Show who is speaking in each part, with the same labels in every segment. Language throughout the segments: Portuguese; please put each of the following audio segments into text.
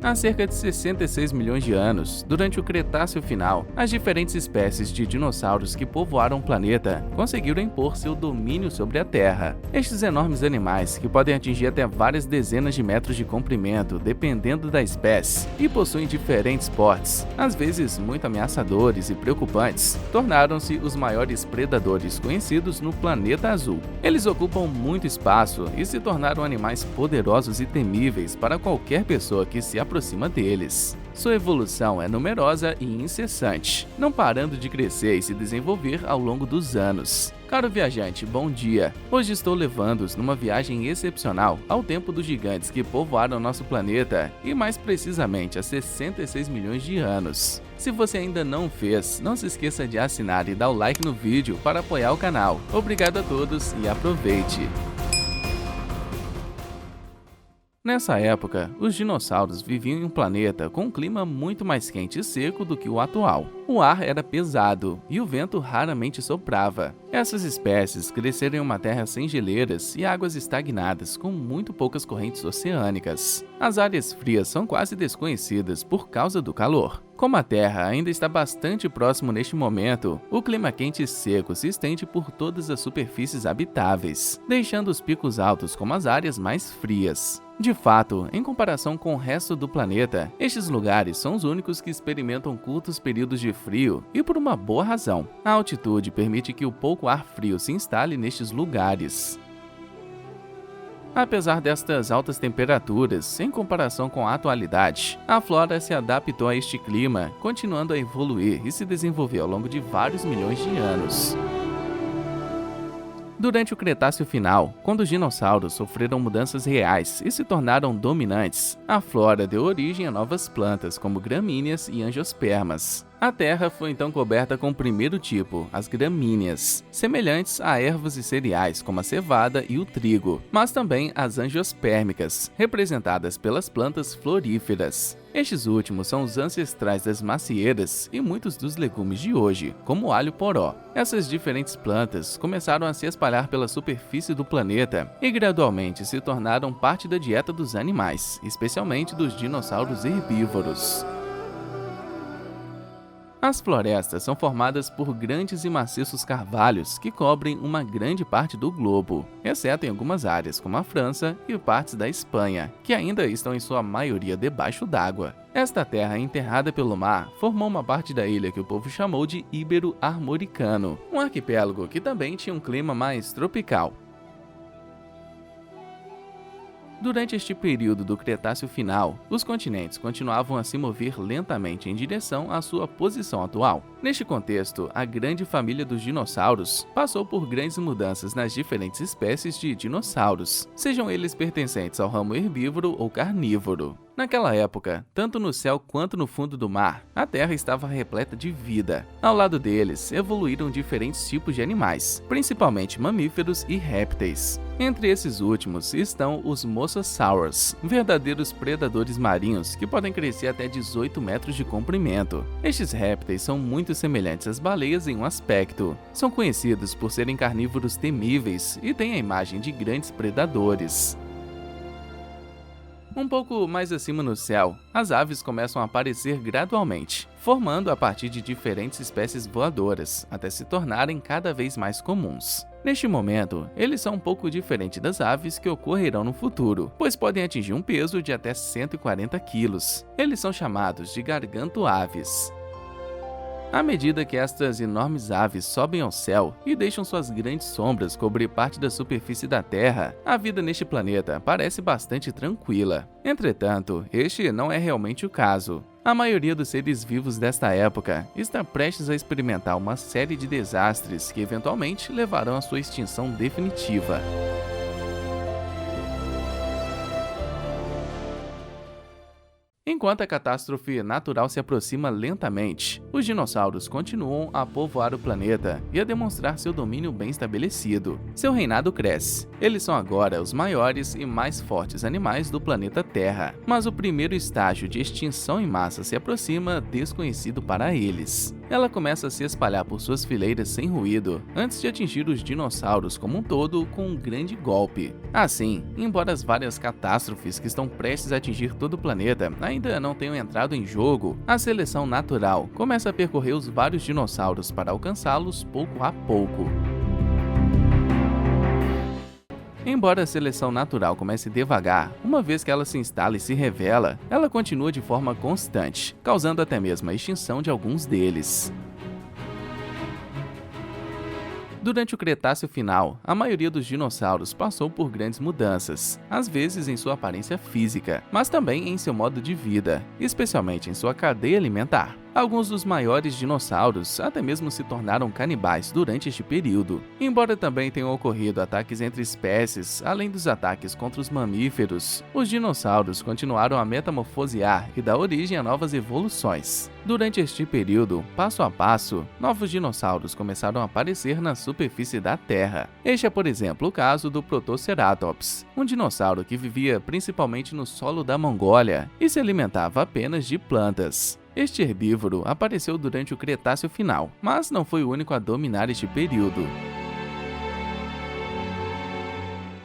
Speaker 1: Há cerca de 66 milhões de anos, durante o Cretáceo final, as diferentes espécies de dinossauros que povoaram o planeta conseguiram impor seu domínio sobre a Terra. Estes enormes animais, que podem atingir até várias dezenas de metros de comprimento, dependendo da espécie, e possuem diferentes portes, às vezes muito ameaçadores e preocupantes, tornaram-se os maiores predadores conhecidos no planeta azul. Eles ocupam muito espaço e se tornaram animais poderosos e temíveis para qualquer pessoa que se aproxima deles. Sua evolução é numerosa e incessante, não parando de crescer e se desenvolver ao longo dos anos. Caro viajante, bom dia! Hoje estou levando-os numa viagem excepcional ao tempo dos gigantes que povoaram nosso planeta e mais precisamente há 66 milhões de anos. Se você ainda não fez, não se esqueça de assinar e dar o like no vídeo para apoiar o canal. Obrigado a todos e aproveite! Nessa época, os dinossauros viviam em um planeta com um clima muito mais quente e seco do que o atual. O ar era pesado e o vento raramente soprava. Essas espécies cresceram em uma terra sem geleiras e águas estagnadas, com muito poucas correntes oceânicas. As áreas frias são quase desconhecidas por causa do calor. Como a Terra ainda está bastante próximo neste momento, o clima quente e seco se estende por todas as superfícies habitáveis, deixando os picos altos como as áreas mais frias. De fato, em comparação com o resto do planeta, estes lugares são os únicos que experimentam curtos períodos de frio e por uma boa razão. A altitude permite que o pouco ar frio se instale nestes lugares. Apesar destas altas temperaturas, em comparação com a atualidade, a flora se adaptou a este clima, continuando a evoluir e se desenvolver ao longo de vários milhões de anos. Durante o Cretáceo final, quando os dinossauros sofreram mudanças reais e se tornaram dominantes, a flora deu origem a novas plantas como gramíneas e angiospermas. A Terra foi então coberta com o primeiro tipo, as gramíneas, semelhantes a ervas e cereais como a cevada e o trigo, mas também as angiospermicas, representadas pelas plantas floríferas. Estes últimos são os ancestrais das macieiras e muitos dos legumes de hoje, como o alho poró. Essas diferentes plantas começaram a se espalhar pela superfície do planeta e gradualmente se tornaram parte da dieta dos animais, especialmente dos dinossauros herbívoros. As florestas são formadas por grandes e maciços carvalhos que cobrem uma grande parte do globo, exceto em algumas áreas como a França e partes da Espanha, que ainda estão em sua maioria debaixo d'água. Esta terra enterrada pelo mar formou uma parte da ilha que o povo chamou de Ibero-Armoricano, um arquipélago que também tinha um clima mais tropical. Durante este período do Cretáceo final, os continentes continuavam a se mover lentamente em direção à sua posição atual. Neste contexto, a grande família dos dinossauros passou por grandes mudanças nas diferentes espécies de dinossauros, sejam eles pertencentes ao ramo herbívoro ou carnívoro. Naquela época, tanto no céu quanto no fundo do mar, a Terra estava repleta de vida. Ao lado deles, evoluíram diferentes tipos de animais, principalmente mamíferos e répteis. Entre esses últimos estão os mosasaurs, verdadeiros predadores marinhos que podem crescer até 18 metros de comprimento. Estes répteis são muito semelhantes às baleias em um aspecto. São conhecidos por serem carnívoros temíveis e têm a imagem de grandes predadores. Um pouco mais acima no céu, as aves começam a aparecer gradualmente, formando a partir de diferentes espécies voadoras, até se tornarem cada vez mais comuns. Neste momento, eles são um pouco diferentes das aves que ocorrerão no futuro, pois podem atingir um peso de até 140 quilos. Eles são chamados de garganto-aves. À medida que estas enormes aves sobem ao céu e deixam suas grandes sombras cobrir parte da superfície da Terra, a vida neste planeta parece bastante tranquila. Entretanto, este não é realmente o caso. A maioria dos seres vivos desta época está prestes a experimentar uma série de desastres que eventualmente levarão à sua extinção definitiva. Enquanto a catástrofe natural se aproxima lentamente, os dinossauros continuam a povoar o planeta e a demonstrar seu domínio bem estabelecido. Seu reinado cresce. Eles são agora os maiores e mais fortes animais do planeta Terra, mas o primeiro estágio de extinção em massa se aproxima, desconhecido para eles. ela começa a se espalhar por suas fileiras sem ruído, antes de atingir os dinossauros como um todo com um grande golpe. Assim, embora as várias catástrofes que estão prestes a atingir todo o planeta ainda não tenham entrado em jogo, a seleção natural começa a percorrer os vários dinossauros para alcançá-los pouco a pouco. Embora a seleção natural comece devagar, uma vez que ela se instala e se revela, ela continua de forma constante, causando até mesmo a extinção de alguns deles. Durante o Cretáceo final, a maioria dos dinossauros passou por grandes mudanças, às vezes em sua aparência física, mas também em seu modo de vida, especialmente em sua cadeia alimentar. Alguns dos maiores dinossauros até mesmo se tornaram canibais durante este período. Embora também tenham ocorrido ataques entre espécies, além dos ataques contra os mamíferos, os dinossauros continuaram a metamorfosear e dar origem a novas evoluções. Durante este período, passo a passo, novos dinossauros começaram a aparecer na superfície da Terra. Este é, por exemplo, o caso do Protoceratops, um dinossauro que vivia principalmente no solo da Mongólia e se alimentava apenas de plantas. Este herbívoro apareceu durante o Cretáceo final, mas não foi o único a dominar este período.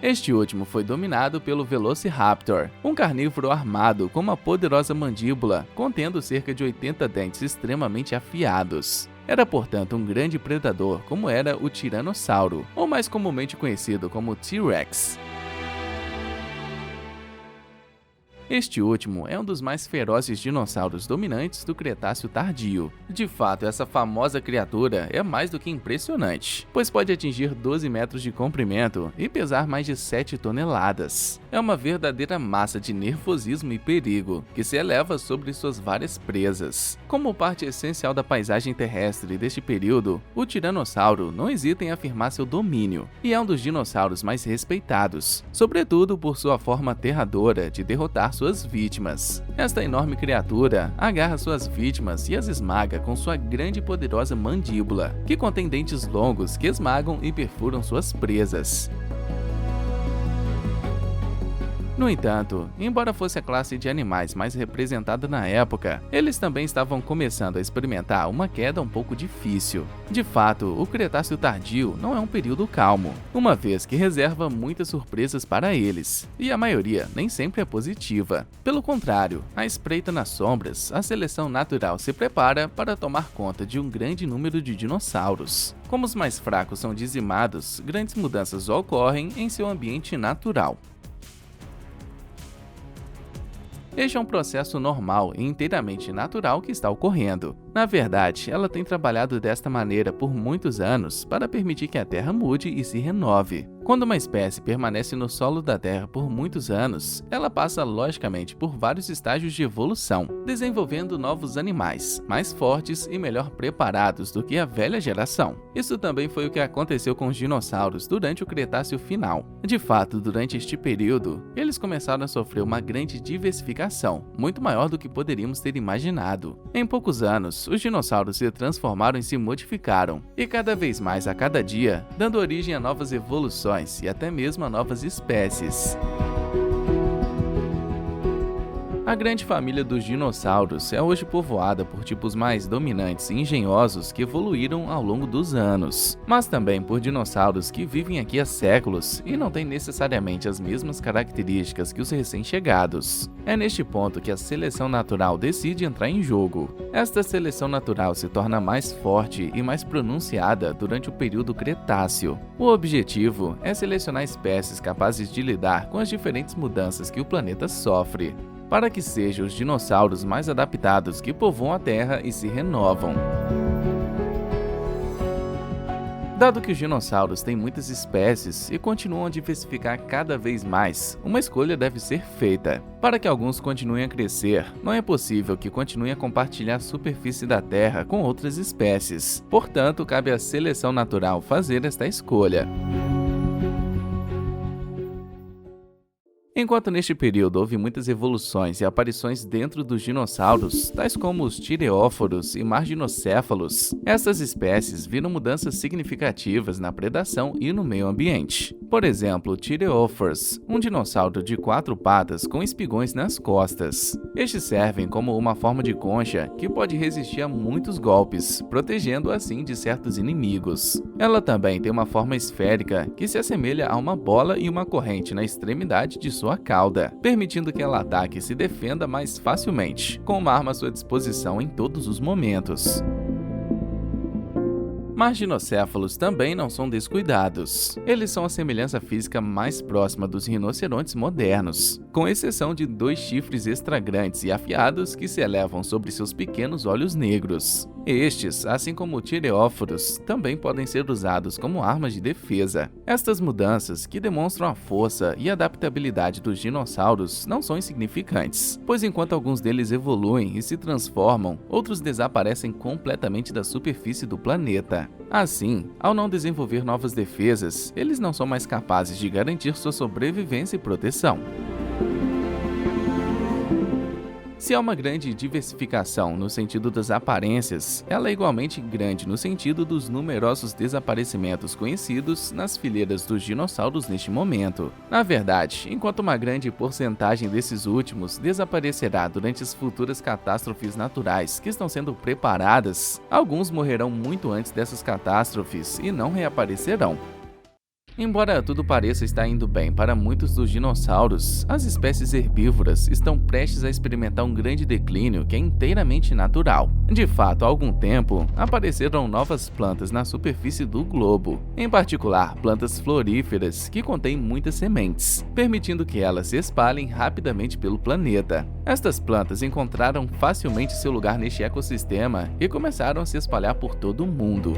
Speaker 1: Este último foi dominado pelo Velociraptor, um carnívoro armado com uma poderosa mandíbula, contendo cerca de 80 dentes extremamente afiados. Era, portanto, um grande predador, como era o Tiranossauro, ou mais comumente conhecido como T-Rex. Este último é um dos mais ferozes dinossauros dominantes do Cretáceo tardio. De fato, essa famosa criatura é mais do que impressionante, pois pode atingir 12 metros de comprimento e pesar mais de 7 toneladas. É uma verdadeira massa de nervosismo e perigo, que se eleva sobre suas várias presas. Como parte essencial da paisagem terrestre deste período, o Tiranossauro não hesita em afirmar seu domínio, e é um dos dinossauros mais respeitados, sobretudo por sua forma aterradora de derrotar suas vítimas. Esta enorme criatura agarra suas vítimas e as esmaga com sua grande e poderosa mandíbula, que contém dentes longos que esmagam e perfuram suas presas. No entanto, embora fosse a classe de animais mais representada na época, eles também estavam começando a experimentar uma queda um pouco difícil. De fato, o Cretáceo tardio não é um período calmo, uma vez que reserva muitas surpresas para eles, e a maioria nem sempre é positiva. Pelo contrário, à espreita nas sombras, a seleção natural se prepara para tomar conta de um grande número de dinossauros. Como os mais fracos são dizimados, grandes mudanças ocorrem em seu ambiente natural. Este é um processo normal e inteiramente natural que está ocorrendo. Na verdade, ela tem trabalhado desta maneira por muitos anos para permitir que a Terra mude e se renove. Quando uma espécie permanece no solo da Terra por muitos anos, ela passa logicamente por vários estágios de evolução, desenvolvendo novos animais, mais fortes e melhor preparados do que a velha geração. Isso também foi o que aconteceu com os dinossauros durante o Cretáceo final. De fato, durante este período, eles começaram a sofrer uma grande diversificação, muito maior do que poderíamos ter imaginado. Em poucos anos, os dinossauros se transformaram e se modificaram, e cada vez mais a cada dia, dando origem a novas evoluções e até mesmo a novas espécies. A grande família dos dinossauros é hoje povoada por tipos mais dominantes e engenhosos que evoluíram ao longo dos anos, mas também por dinossauros que vivem aqui há séculos e não têm necessariamente as mesmas características que os recém-chegados. É neste ponto que a seleção natural decide entrar em jogo. Esta seleção natural se torna mais forte e mais pronunciada durante o período Cretáceo. O objetivo é selecionar espécies capazes de lidar com as diferentes mudanças que o planeta sofre, para que sejam os dinossauros mais adaptados que povoam a Terra e se renovam. Dado que os dinossauros têm muitas espécies e continuam a diversificar cada vez mais, uma escolha deve ser feita. Para que alguns continuem a crescer, não é possível que continuem a compartilhar a superfície da Terra com outras espécies. Portanto, cabe à seleção natural fazer esta escolha. Enquanto neste período houve muitas evoluções e aparições dentro dos dinossauros, tais como os tireóforos e marginocéfalos, essas espécies viram mudanças significativas na predação e no meio ambiente. Por exemplo, o Tireophorus, um dinossauro de 4 patas com espigões nas costas. Estes servem como uma forma de concha que pode resistir a muitos golpes, protegendo assim de certos inimigos. Ela também tem uma forma esférica que se assemelha a uma bola e uma corrente na extremidade de sua cauda, permitindo que ela ataque e se defenda mais facilmente, com uma arma à sua disposição em todos os momentos. Marginocéfalos também não são descuidados. Eles são a semelhança física mais próxima dos rinocerontes modernos, com exceção de 2 chifres extragrandes e afiados que se elevam sobre seus pequenos olhos negros. Estes, assim como o Tireóforos, também podem ser usados como armas de defesa. Estas mudanças, que demonstram a força e adaptabilidade dos dinossauros, não são insignificantes, pois enquanto alguns deles evoluem e se transformam, outros desaparecem completamente da superfície do planeta. Assim, ao não desenvolver novas defesas, eles não são mais capazes de garantir sua sobrevivência e proteção. Se há uma grande diversificação no sentido das aparências, ela é igualmente grande no sentido dos numerosos desaparecimentos conhecidos nas fileiras dos dinossauros neste momento. Na verdade, enquanto uma grande porcentagem desses últimos desaparecerá durante as futuras catástrofes naturais que estão sendo preparadas, alguns morrerão muito antes dessas catástrofes e não reaparecerão. Embora tudo pareça estar indo bem para muitos dos dinossauros, as espécies herbívoras estão prestes a experimentar um grande declínio que é inteiramente natural. De fato, há algum tempo, apareceram novas plantas na superfície do globo, em particular plantas floríferas que contêm muitas sementes, permitindo que elas se espalhem rapidamente pelo planeta. Estas plantas encontraram facilmente seu lugar neste ecossistema e começaram a se espalhar por todo o mundo.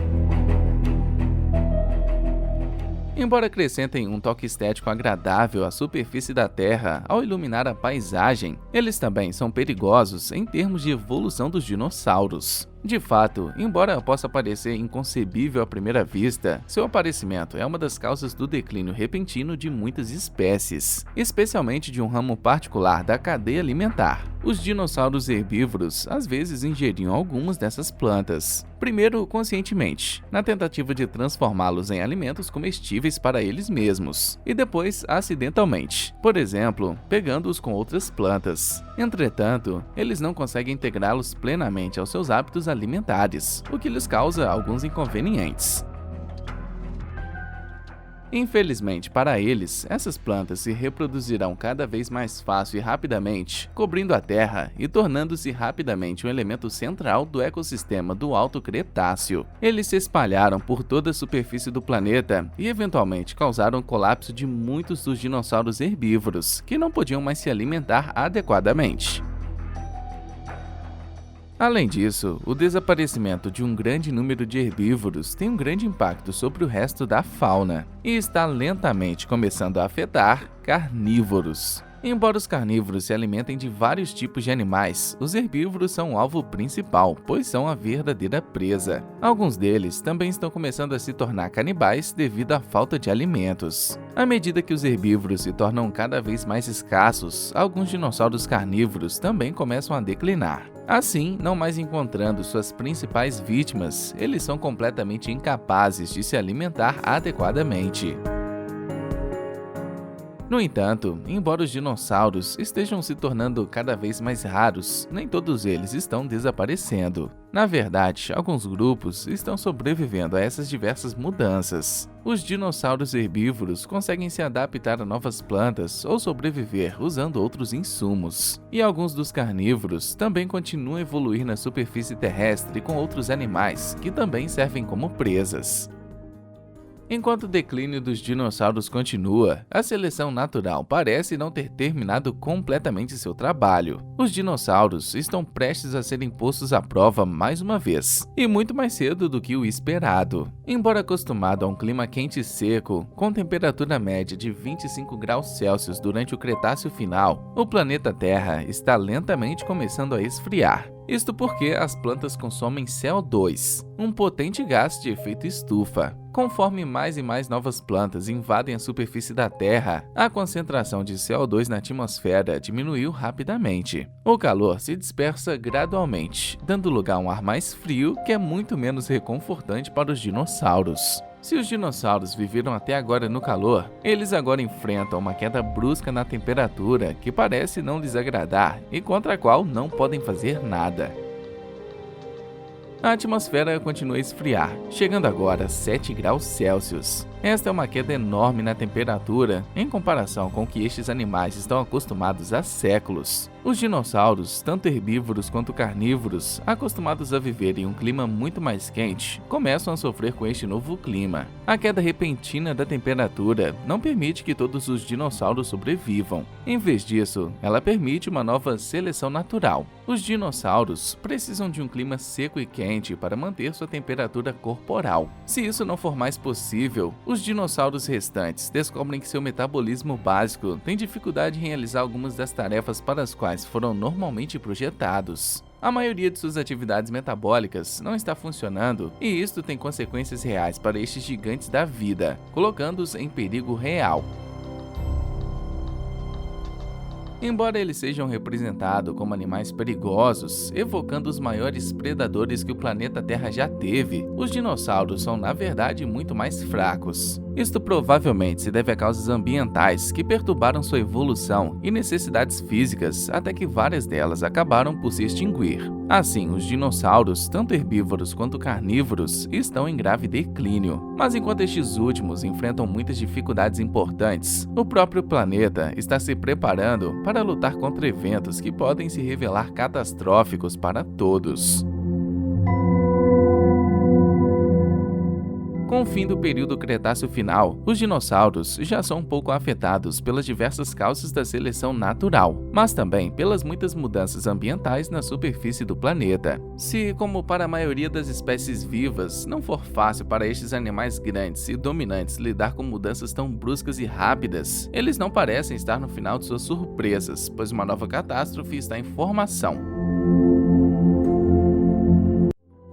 Speaker 1: Embora acrescentem um toque estético agradável à superfície da Terra ao iluminar a paisagem, eles também são perigosos em termos de evolução dos dinossauros. De fato, embora possa parecer inconcebível à primeira vista, seu aparecimento é uma das causas do declínio repentino de muitas espécies, especialmente de um ramo particular da cadeia alimentar. Os dinossauros herbívoros às vezes ingeriam algumas dessas plantas, primeiro conscientemente, na tentativa de transformá-los em alimentos comestíveis para eles mesmos, e depois acidentalmente, por exemplo, pegando-os com outras plantas. Entretanto, eles não conseguem integrá-los plenamente aos seus hábitos alimentares, o que lhes causa alguns inconvenientes. Infelizmente para eles, essas plantas se reproduzirão cada vez mais fácil e rapidamente, cobrindo a Terra e tornando-se rapidamente um elemento central do ecossistema do Alto Cretáceo. Eles se espalharam por toda a superfície do planeta e eventualmente causaram o colapso de muitos dos dinossauros herbívoros, que não podiam mais se alimentar adequadamente. Além disso, o desaparecimento de um grande número de herbívoros tem um grande impacto sobre o resto da fauna e está lentamente começando a afetar carnívoros. Embora os carnívoros se alimentem de vários tipos de animais, os herbívoros são o alvo principal, pois são a verdadeira presa. Alguns deles também estão começando a se tornar canibais devido à falta de alimentos. À medida que os herbívoros se tornam cada vez mais escassos, alguns dinossauros carnívoros também começam a declinar. Assim, não mais encontrando suas principais vítimas, eles são completamente incapazes de se alimentar adequadamente. No entanto, embora os dinossauros estejam se tornando cada vez mais raros, nem todos eles estão desaparecendo. Na verdade, alguns grupos estão sobrevivendo a essas diversas mudanças. Os dinossauros herbívoros conseguem se adaptar a novas plantas ou sobreviver usando outros insumos. E alguns dos carnívoros também continuam a evoluir na superfície terrestre com outros animais, que também servem como presas. Enquanto o declínio dos dinossauros continua, a seleção natural parece não ter terminado completamente seu trabalho. Os dinossauros estão prestes a serem postos à prova mais uma vez, e muito mais cedo do que o esperado. Embora acostumado a um clima quente e seco, com temperatura média de 25 graus Celsius durante o Cretáceo final, o planeta Terra está lentamente começando a esfriar. Isto porque as plantas consomem CO2, um potente gás de efeito estufa. Conforme mais e mais novas plantas invadem a superfície da Terra, a concentração de CO2 na atmosfera diminuiu rapidamente. O calor se dispersa gradualmente, dando lugar a um ar mais frio que é muito menos reconfortante para os dinossauros. Se os dinossauros viveram até agora no calor, eles agora enfrentam uma queda brusca na temperatura que parece não lhes agradar e contra a qual não podem fazer nada. A atmosfera continua a esfriar, chegando agora a 7 graus Celsius. Esta é uma queda enorme na temperatura em comparação com o que estes animais estão acostumados há séculos. Os dinossauros, tanto herbívoros quanto carnívoros, acostumados a viver em um clima muito mais quente, começam a sofrer com este novo clima. A queda repentina da temperatura não permite que todos os dinossauros sobrevivam. Em vez disso, ela permite uma nova seleção natural. Os dinossauros precisam de um clima seco e quente para manter sua temperatura corporal. Se isso não for mais possível, os dinossauros restantes descobrem que seu metabolismo básico tem dificuldade em realizar algumas das tarefas para as quais foram normalmente projetados. A maioria de suas atividades metabólicas não está funcionando e isto tem consequências reais para estes gigantes da vida, colocando-os em perigo real. Embora eles sejam representados como animais perigosos, evocando os maiores predadores que o planeta Terra já teve, os dinossauros são na verdade muito mais fracos. Isto provavelmente se deve a causas ambientais que perturbaram sua evolução e necessidades físicas até que várias delas acabaram por se extinguir. Assim, os dinossauros, tanto herbívoros quanto carnívoros, estão em grave declínio. Mas enquanto estes últimos enfrentam muitas dificuldades importantes, o próprio planeta está se preparando para lutar contra eventos que podem se revelar catastróficos para todos. Com o fim do período Cretáceo final, os dinossauros já são um pouco afetados pelas diversas causas da seleção natural, mas também pelas muitas mudanças ambientais na superfície do planeta. Se, como para a maioria das espécies vivas, não for fácil para estes animais grandes e dominantes lidar com mudanças tão bruscas e rápidas, eles não parecem estar no final de suas surpresas, pois uma nova catástrofe está em formação.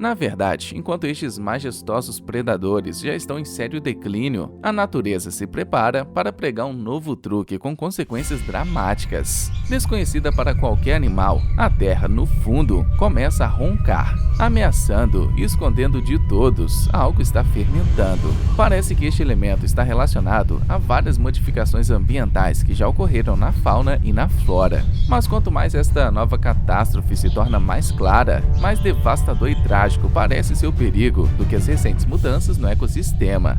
Speaker 1: Na verdade, enquanto estes majestosos predadores já estão em sério declínio, a natureza se prepara para pregar um novo truque com consequências dramáticas. Desconhecida para qualquer animal, a Terra, no fundo, começa a roncar, ameaçando e escondendo de todos algo está fermentando. Parece que este elemento está relacionado a várias modificações ambientais que já ocorreram na fauna e na flora. Mas quanto mais esta nova catástrofe se torna mais clara, mais devastador e trágico parece ser o perigo do que as recentes mudanças no ecossistema.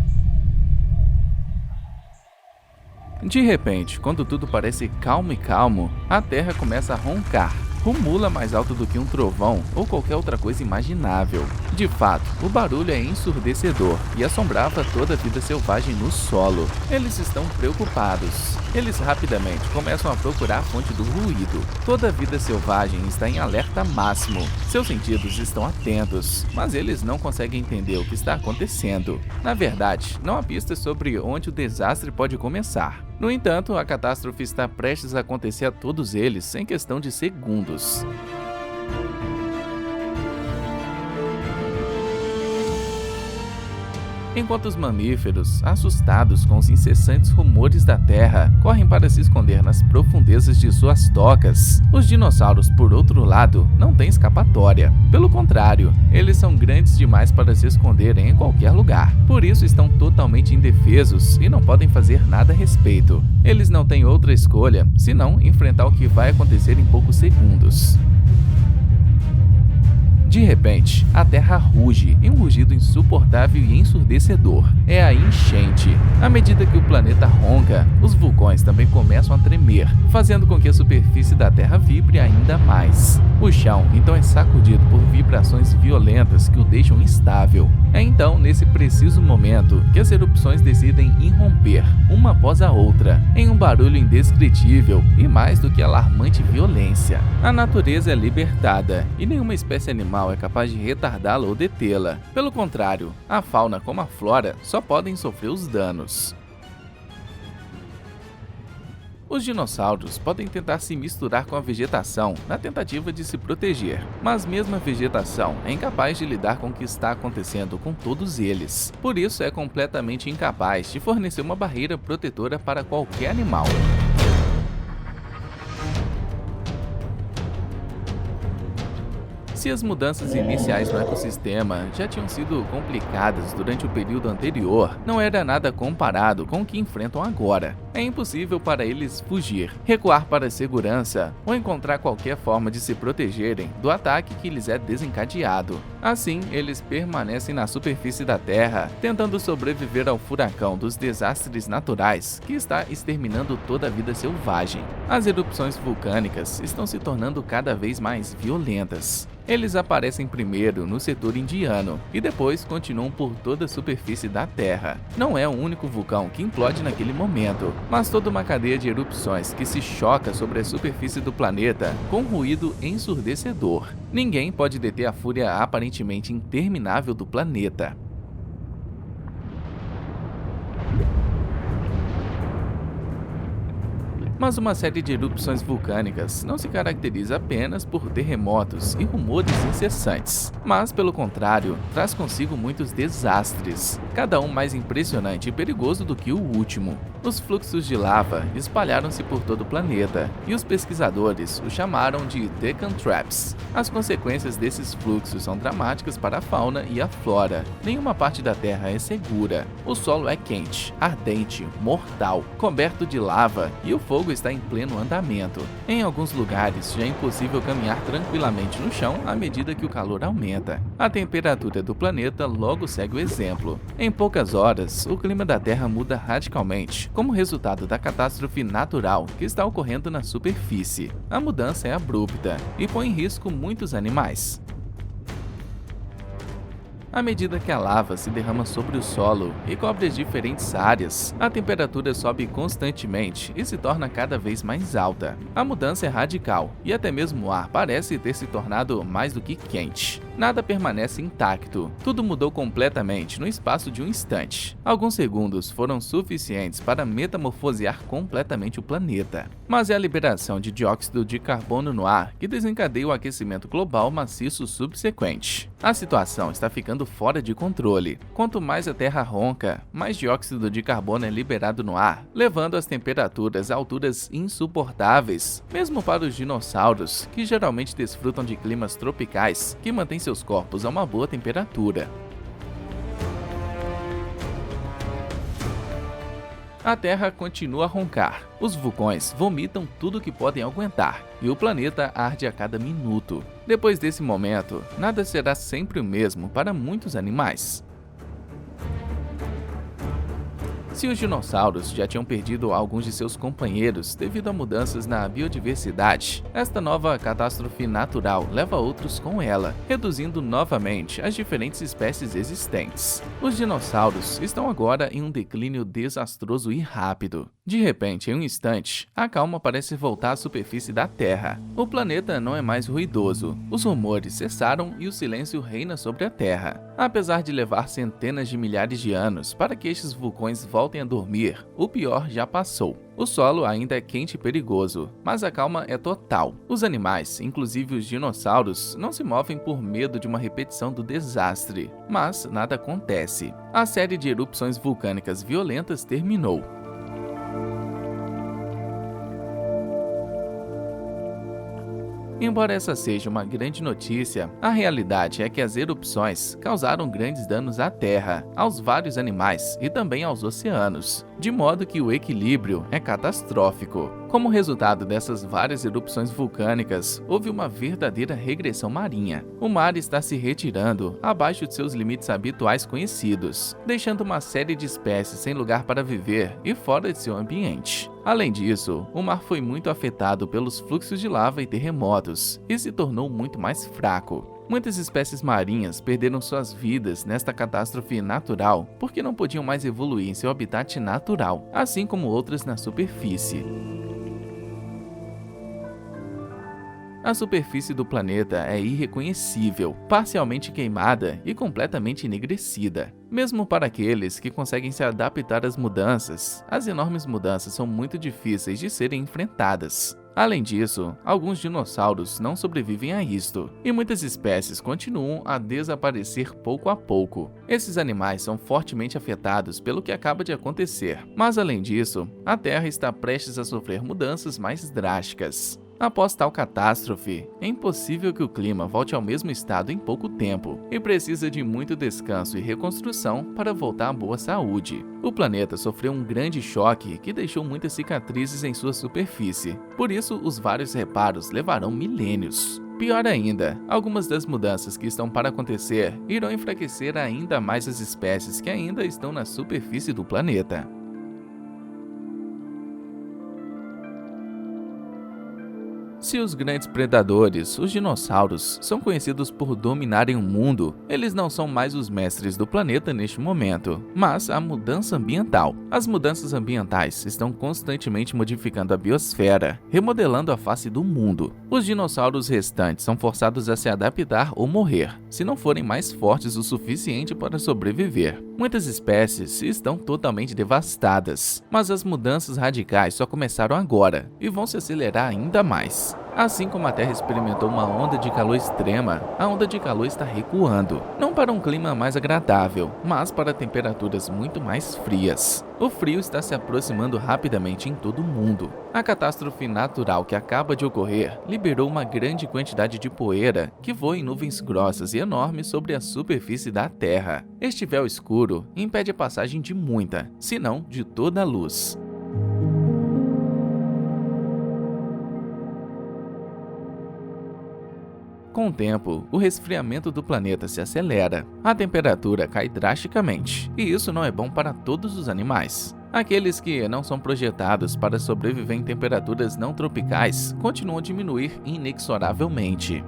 Speaker 1: De repente, quando tudo parece calmo e calmo, a Terra começa a roncar. Rumula mais alto do que um trovão ou qualquer outra coisa imaginável. De fato, o barulho é ensurdecedor e assombrava toda a vida selvagem no solo. Eles estão preocupados. Eles rapidamente começam a procurar a fonte do ruído. Toda a vida selvagem está em alerta máximo. Seus sentidos estão atentos, mas eles não conseguem entender o que está acontecendo. Na verdade, não há pistas sobre onde o desastre pode começar. No entanto, a catástrofe está prestes a acontecer a todos eles em questão de segundos. Enquanto os mamíferos, assustados com os incessantes rumores da Terra, correm para se esconder nas profundezas de suas tocas, os dinossauros, por outro lado, não têm escapatória. Pelo contrário, eles são grandes demais para se esconderem em qualquer lugar. Por isso estão totalmente indefesos e não podem fazer nada a respeito. Eles não têm outra escolha, senão enfrentar o que vai acontecer em poucos segundos. De repente, a Terra ruge em um rugido insuportável e ensurdecedor. É a enchente. À medida que o planeta ronca, os vulcões também começam a tremer, fazendo com que a superfície da Terra vibre ainda mais. O chão então é sacudido por vibrações violentas que o deixam instável. É então, nesse preciso momento, que as erupções decidem irromper, uma após a outra, em um barulho indescritível e mais do que alarmante violência. A natureza é libertada e nenhuma espécie animal é capaz de retardá-la ou detê-la. Pelo contrário, a fauna como a flora só podem sofrer os danos. Os dinossauros podem tentar se misturar com a vegetação na tentativa de se proteger, mas mesmo a vegetação é incapaz de lidar com o que está acontecendo com todos eles. Por isso, é completamente incapaz de fornecer uma barreira protetora para qualquer animal. Se as mudanças iniciais no ecossistema já tinham sido complicadas durante o período anterior, não era nada comparado com o que enfrentam agora. É impossível para eles fugir, recuar para a segurança ou encontrar qualquer forma de se protegerem do ataque que lhes é desencadeado. Assim, eles permanecem na superfície da Terra, tentando sobreviver ao furacão dos desastres naturais que está exterminando toda a vida selvagem. As erupções vulcânicas estão se tornando cada vez mais violentas. Eles aparecem primeiro no setor indiano e depois continuam por toda a superfície da Terra. Não é o único vulcão que implode naquele momento, mas toda uma cadeia de erupções que se choca sobre a superfície do planeta com um ruído ensurdecedor. Ninguém pode deter a fúria aparentemente interminável do planeta. Mas uma série de erupções vulcânicas não se caracteriza apenas por terremotos e rumores incessantes, mas, pelo contrário, traz consigo muitos desastres, cada um mais impressionante e perigoso do que o último. Os fluxos de lava espalharam-se por todo o planeta, e os pesquisadores o chamaram de Deccan Traps. As consequências desses fluxos são dramáticas para a fauna e a flora. Nenhuma parte da Terra é segura. O solo é quente, ardente, mortal, coberto de lava, e o fogo está em pleno andamento. Em alguns lugares, já é impossível caminhar tranquilamente no chão à medida que o calor aumenta. A temperatura do planeta logo segue o exemplo. Em poucas horas, o clima da Terra muda radicalmente, como resultado da catástrofe natural que está ocorrendo na superfície. A mudança é abrupta e põe em risco muitos animais. À medida que a lava se derrama sobre o solo e cobre as diferentes áreas, a temperatura sobe constantemente e se torna cada vez mais alta. A mudança é radical e até mesmo o ar parece ter se tornado mais do que quente. Nada permanece intacto, tudo mudou completamente no espaço de um instante. Alguns segundos foram suficientes para metamorfosear completamente o planeta. Mas é a liberação de dióxido de carbono no ar que desencadeia o aquecimento global maciço subsequente. A situação está ficando fora de controle. Quanto mais a Terra ronca, mais dióxido de carbono é liberado no ar, levando as temperaturas a alturas insuportáveis, mesmo para os dinossauros, que geralmente desfrutam de climas tropicais que mantêm seus corpos a uma boa temperatura. A Terra continua a roncar, os vulcões vomitam tudo que podem aguentar e o planeta arde a cada minuto. Depois desse momento, nada será sempre o mesmo para muitos animais. Se os dinossauros já tinham perdido alguns de seus companheiros devido a mudanças na biodiversidade, esta nova catástrofe natural leva outros com ela, reduzindo novamente as diferentes espécies existentes. Os dinossauros estão agora em um declínio desastroso e rápido. De repente, em um instante, a calma parece voltar à superfície da Terra. O planeta não é mais ruidoso, os rumores cessaram e o silêncio reina sobre a Terra. Apesar de levar centenas de milhares de anos para que estes vulcões voltem a dormir, o pior já passou. O solo ainda é quente e perigoso, mas a calma é total. Os animais, inclusive os dinossauros, não se movem por medo de uma repetição do desastre. Mas nada acontece. A série de erupções vulcânicas violentas terminou. Embora essa seja uma grande notícia, a realidade é que as erupções causaram grandes danos à Terra, aos vários animais e também aos oceanos, de modo que o equilíbrio é catastrófico. Como resultado dessas várias erupções vulcânicas, houve uma verdadeira regressão marinha. O mar está se retirando abaixo de seus limites habituais conhecidos, deixando uma série de espécies sem lugar para viver e fora de seu ambiente. Além disso, o mar foi muito afetado pelos fluxos de lava e terremotos e se tornou muito mais fraco. Muitas espécies marinhas perderam suas vidas nesta catástrofe natural porque não podiam mais evoluir em seu habitat natural, assim como outras na superfície. a superfície do planeta é irreconhecível, parcialmente queimada e completamente enegrecida. Mesmo para aqueles que conseguem se adaptar às mudanças, as enormes mudanças são muito difíceis de serem enfrentadas. Além disso, alguns dinossauros não sobrevivem a isto, e muitas espécies continuam a desaparecer pouco a pouco. Esses animais são fortemente afetados pelo que acaba de acontecer, mas além disso, a Terra está prestes a sofrer mudanças mais drásticas. Após tal catástrofe, é impossível que o clima volte ao mesmo estado em pouco tempo e precisa de muito descanso e reconstrução para voltar à boa saúde. O planeta sofreu um grande choque que deixou muitas cicatrizes em sua superfície, por isso os vários reparos levarão milênios. Pior ainda, algumas das mudanças que estão para acontecer irão enfraquecer ainda mais as espécies que ainda estão na superfície do planeta. Se os grandes predadores, os dinossauros, são conhecidos por dominarem o mundo, eles não são mais os mestres do planeta neste momento, mas a mudança ambiental. As mudanças ambientais estão constantemente modificando a biosfera, remodelando a face do mundo. Os dinossauros restantes são forçados a se adaptar ou morrer, se não forem mais fortes o suficiente para sobreviver. Muitas espécies estão totalmente devastadas, mas as mudanças radicais só começaram agora e vão se acelerar ainda mais. Assim como a Terra experimentou uma onda de calor extrema, a onda de calor está recuando, não para um clima mais agradável, mas para temperaturas muito mais frias. O frio está se aproximando rapidamente em todo o mundo. A catástrofe natural que acaba de ocorrer liberou uma grande quantidade de poeira que voa em nuvens grossas e enormes sobre a superfície da Terra. Este véu escuro impede a passagem de muita, se não de toda a luz. Com o tempo, o resfriamento do planeta se acelera, a temperatura cai drasticamente, e isso não é bom para todos os animais. Aqueles que não são projetados para sobreviver em temperaturas não tropicais continuam a diminuir inexoravelmente.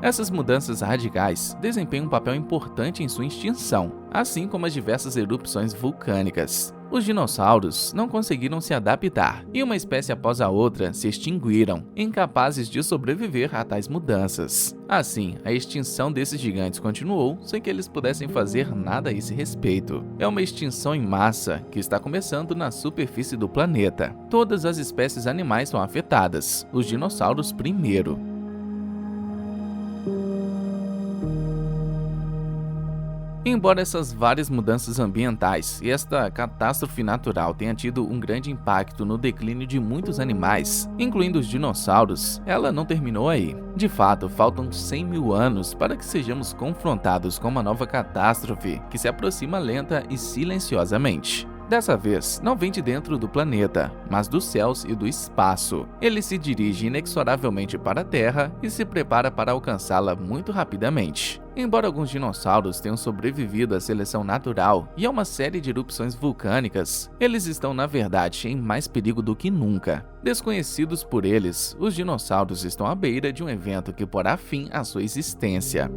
Speaker 1: Essas mudanças radicais desempenham um papel importante em sua extinção, assim como as diversas erupções vulcânicas. Os dinossauros não conseguiram se adaptar e uma espécie após a outra se extinguiram, incapazes de sobreviver a tais mudanças. Assim, a extinção desses gigantes continuou sem que eles pudessem fazer nada a esse respeito. É uma extinção em massa que está começando na superfície do planeta. Todas as espécies animais são afetadas, os dinossauros primeiro. Embora essas várias mudanças ambientais e esta catástrofe natural tenha tido um grande impacto no declínio de muitos animais, incluindo os dinossauros, ela não terminou aí. De fato, faltam 100 mil anos para que sejamos confrontados com uma nova catástrofe que se aproxima lenta e silenciosamente. Dessa vez, não vem de dentro do planeta, mas dos céus e do espaço. Ele se dirige inexoravelmente para a Terra e se prepara para alcançá-la muito rapidamente. Embora alguns dinossauros tenham sobrevivido à seleção natural e a uma série de erupções vulcânicas, eles estão na verdade em mais perigo do que nunca. Desconhecidos por eles, os dinossauros estão à beira de um evento que porá fim à sua existência.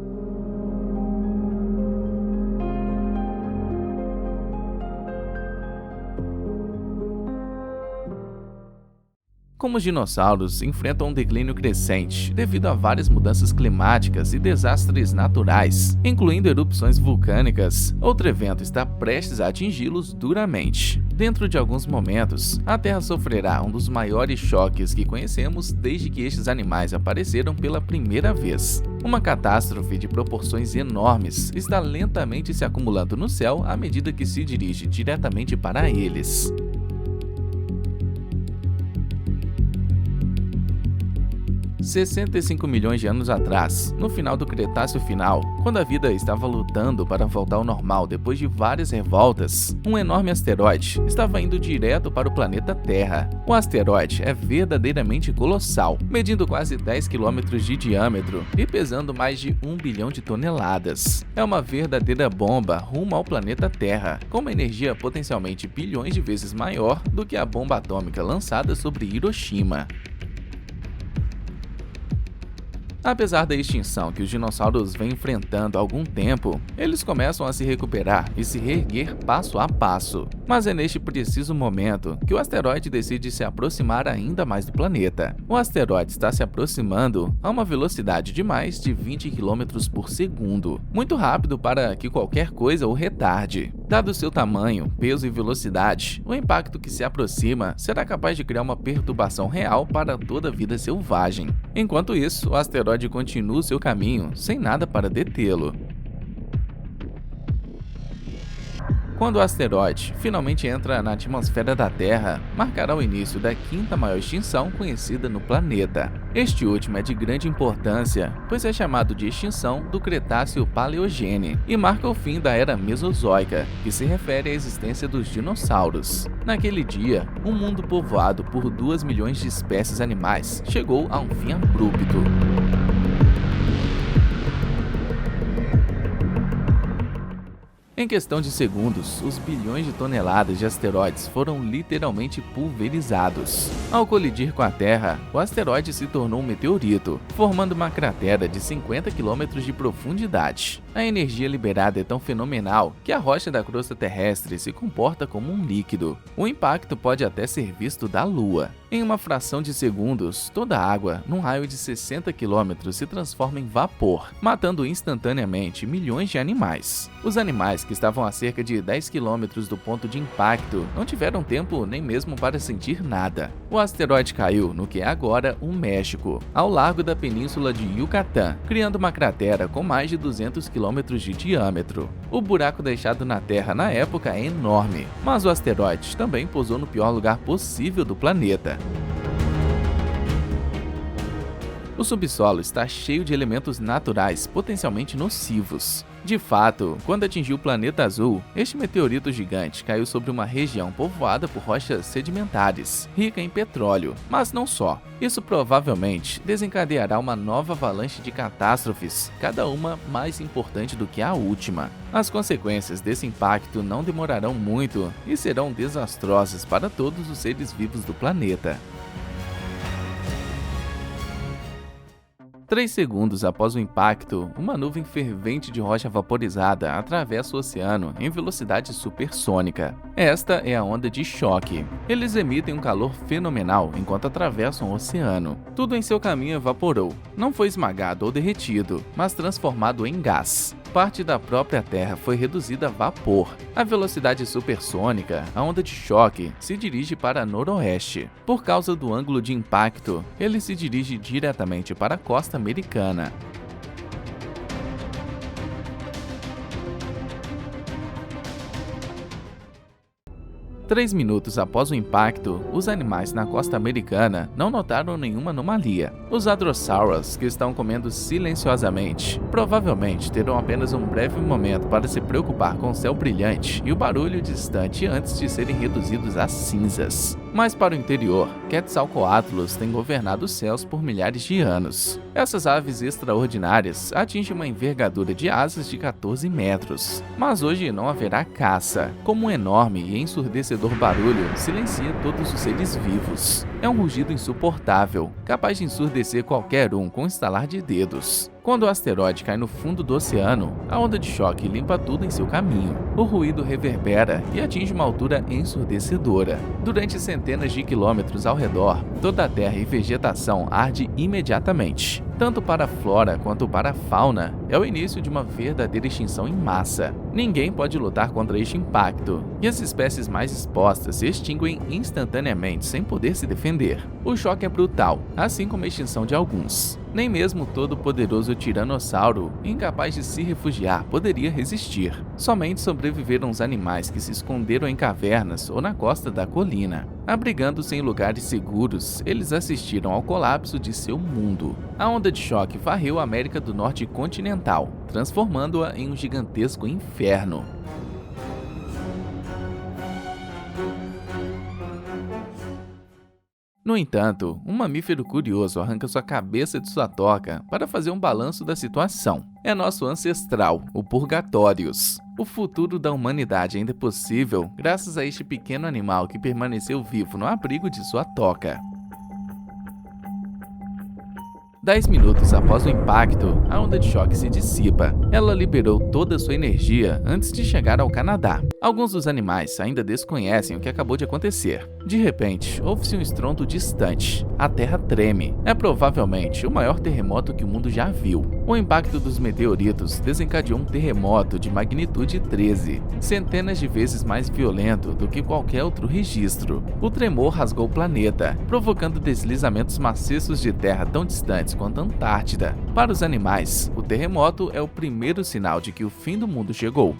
Speaker 1: Como os dinossauros enfrentam um declínio crescente devido a várias mudanças climáticas e desastres naturais, incluindo erupções vulcânicas, outro evento está prestes a atingi-los duramente. Dentro de alguns momentos, a Terra sofrerá um dos maiores choques que conhecemos desde que estes animais apareceram pela primeira vez. Uma catástrofe de proporções enormes está lentamente se acumulando no céu à medida que se dirige diretamente para eles. 65 milhões de anos atrás, no final do Cretáceo Final, quando a vida estava lutando para voltar ao normal depois de várias revoltas, um enorme asteroide estava indo direto para o planeta Terra. O asteroide é verdadeiramente colossal, medindo quase 10 km de diâmetro e pesando mais de 1 bilhão de toneladas. É uma verdadeira bomba rumo ao planeta Terra, com uma energia potencialmente bilhões de vezes maior do que a bomba atômica lançada sobre Hiroshima. Apesar da extinção que os dinossauros vêm enfrentando há algum tempo, eles começam a se recuperar e se reerguer passo a passo. Mas é neste preciso momento que o asteroide decide se aproximar ainda mais do planeta. O asteroide está se aproximando a uma velocidade de mais de 20 km por segundo, muito rápido para que qualquer coisa o retarde. Dado seu tamanho, peso e velocidade, o impacto que se aproxima será capaz de criar uma perturbação real para toda a vida selvagem. Enquanto isso, o asteroide continua seu caminho sem nada para detê-lo. Quando o asteroide finalmente entra na atmosfera da Terra, marcará o início da quinta maior extinção conhecida no planeta. Este último é de grande importância, pois é chamado de extinção do Cretáceo-Paleogene e marca o fim da Era Mesozoica, que se refere à existência dos dinossauros. Naquele dia, um mundo povoado por 2 milhões de espécies animais chegou a um fim abrupto. Em questão de segundos, os bilhões de toneladas de asteroides foram literalmente pulverizados. Ao colidir com a Terra, o asteroide se tornou um meteorito, formando uma cratera de 50 km de profundidade. A energia liberada é tão fenomenal que a rocha da crosta terrestre se comporta como um líquido. O impacto pode até ser visto da Lua. Em uma fração de segundos, toda a água, num raio de 60 km, se transforma em vapor, matando instantaneamente milhões de animais. Os animais que estavam a cerca de 10 km do ponto de impacto não tiveram tempo nem mesmo para sentir nada. O asteroide caiu no que é agora o México, ao largo da península de Yucatán, criando uma cratera com mais de 200 km de diâmetro. O buraco deixado na Terra na época é enorme, mas o asteroide também pousou no pior lugar possível do planeta. O subsolo está cheio de elementos naturais potencialmente nocivos. De fato, quando atingiu o planeta azul, este meteorito gigante caiu sobre uma região povoada por rochas sedimentares, rica em petróleo, mas não só. Isso provavelmente desencadeará uma nova avalanche de catástrofes, cada uma mais importante do que a última. As consequências desse impacto não demorarão muito e serão desastrosas para todos os seres vivos do planeta. 3 segundos após o impacto, uma nuvem fervente de rocha vaporizada atravessa o oceano em velocidade supersônica. Esta é a onda de choque. Eles emitem um calor fenomenal enquanto atravessam o oceano. Tudo em seu caminho evaporou. Não foi esmagado ou derretido, mas transformado em gás. Parte da própria Terra foi reduzida a vapor. A velocidade supersônica, a onda de choque, se dirige para noroeste. Por causa do ângulo de impacto, ele se dirige diretamente para a costa americana. 3 minutos após o impacto, os animais na costa americana não notaram nenhuma anomalia. Os hadrosaurus, que estão comendo silenciosamente, provavelmente terão apenas um breve momento para se preocupar com o céu brilhante e o barulho distante antes de serem reduzidos a cinzas. Mas para o interior, Quetzalcoatlus tem governado os céus por milhares de anos. Essas aves extraordinárias atingem uma envergadura de asas de 14 metros. Mas hoje não haverá caça, como um enorme e ensurdecedor barulho silencia todos os seres vivos. É um rugido insuportável, capaz de ensurdecer qualquer um com um estalar de dedos. Quando o asteroide cai no fundo do oceano, a onda de choque limpa tudo em seu caminho. O ruído reverbera e atinge uma altura ensurdecedora. Durante centenas de quilômetros ao redor, toda a terra e vegetação arde imediatamente. Tanto para a flora quanto para a fauna, é o início de uma verdadeira extinção em massa. Ninguém pode lutar contra este impacto, e as espécies mais expostas se extinguem instantaneamente sem poder se defender. O choque é brutal, assim como a extinção de alguns. Nem mesmo o todo-poderoso tiranossauro, incapaz de se refugiar, poderia resistir. Somente sobreviveram os animais que se esconderam em cavernas ou na costa da colina. Abrigando-se em lugares seguros, eles assistiram ao colapso de seu mundo. A onda de choque varreu a América do Norte continental, transformando-a em um gigantesco inferno. No entanto, um mamífero curioso arranca sua cabeça de sua toca para fazer um balanço da situação. É nosso ancestral, o Purgatórios. O futuro da humanidade ainda é possível graças a este pequeno animal que permaneceu vivo no abrigo de sua toca. 10 minutos após o impacto, a onda de choque se dissipa. Ela liberou toda a sua energia antes de chegar ao Canadá. Alguns dos animais ainda desconhecem o que acabou de acontecer. De repente, houve-se um estrondo distante. A Terra treme. É provavelmente o maior terremoto que o mundo já viu. O impacto dos meteoritos desencadeou um terremoto de magnitude 13, centenas de vezes mais violento do que qualquer outro registro. O tremor rasgou o planeta, provocando deslizamentos maciços de terra tão distantes quanto a Antártida. Para os animais, o terremoto é o primeiro sinal de que o fim do mundo chegou.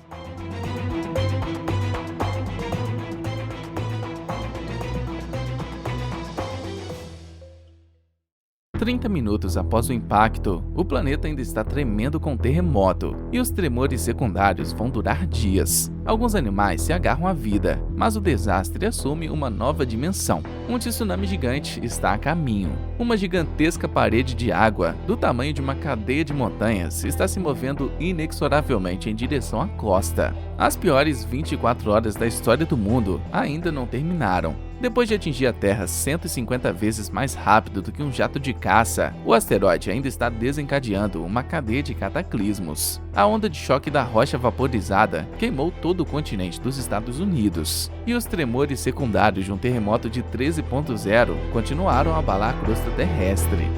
Speaker 1: 30 minutos após o impacto, o planeta ainda está tremendo com o terremoto, e os tremores secundários vão durar dias. Alguns animais se agarram à vida, mas o desastre assume uma nova dimensão. Um tsunami gigante está a caminho. Uma gigantesca parede de água, do tamanho de uma cadeia de montanhas, está se movendo inexoravelmente em direção à costa. As piores 24 horas da história do mundo ainda não terminaram. Depois de atingir a Terra 150 vezes mais rápido do que um jato de caça, o asteroide ainda está desencadeando uma cadeia de cataclismos. A onda de choque da rocha vaporizada queimou todo o continente dos Estados Unidos, e os tremores secundários de um terremoto de 13.0 continuaram a abalar a crosta terrestre.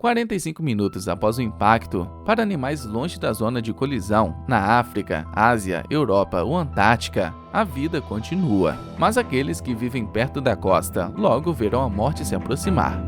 Speaker 1: 45 minutos após o impacto, para animais longe da zona de colisão, na África, Ásia, Europa ou Antártica, a vida continua. Mas aqueles que vivem perto da costa logo verão a morte se aproximar.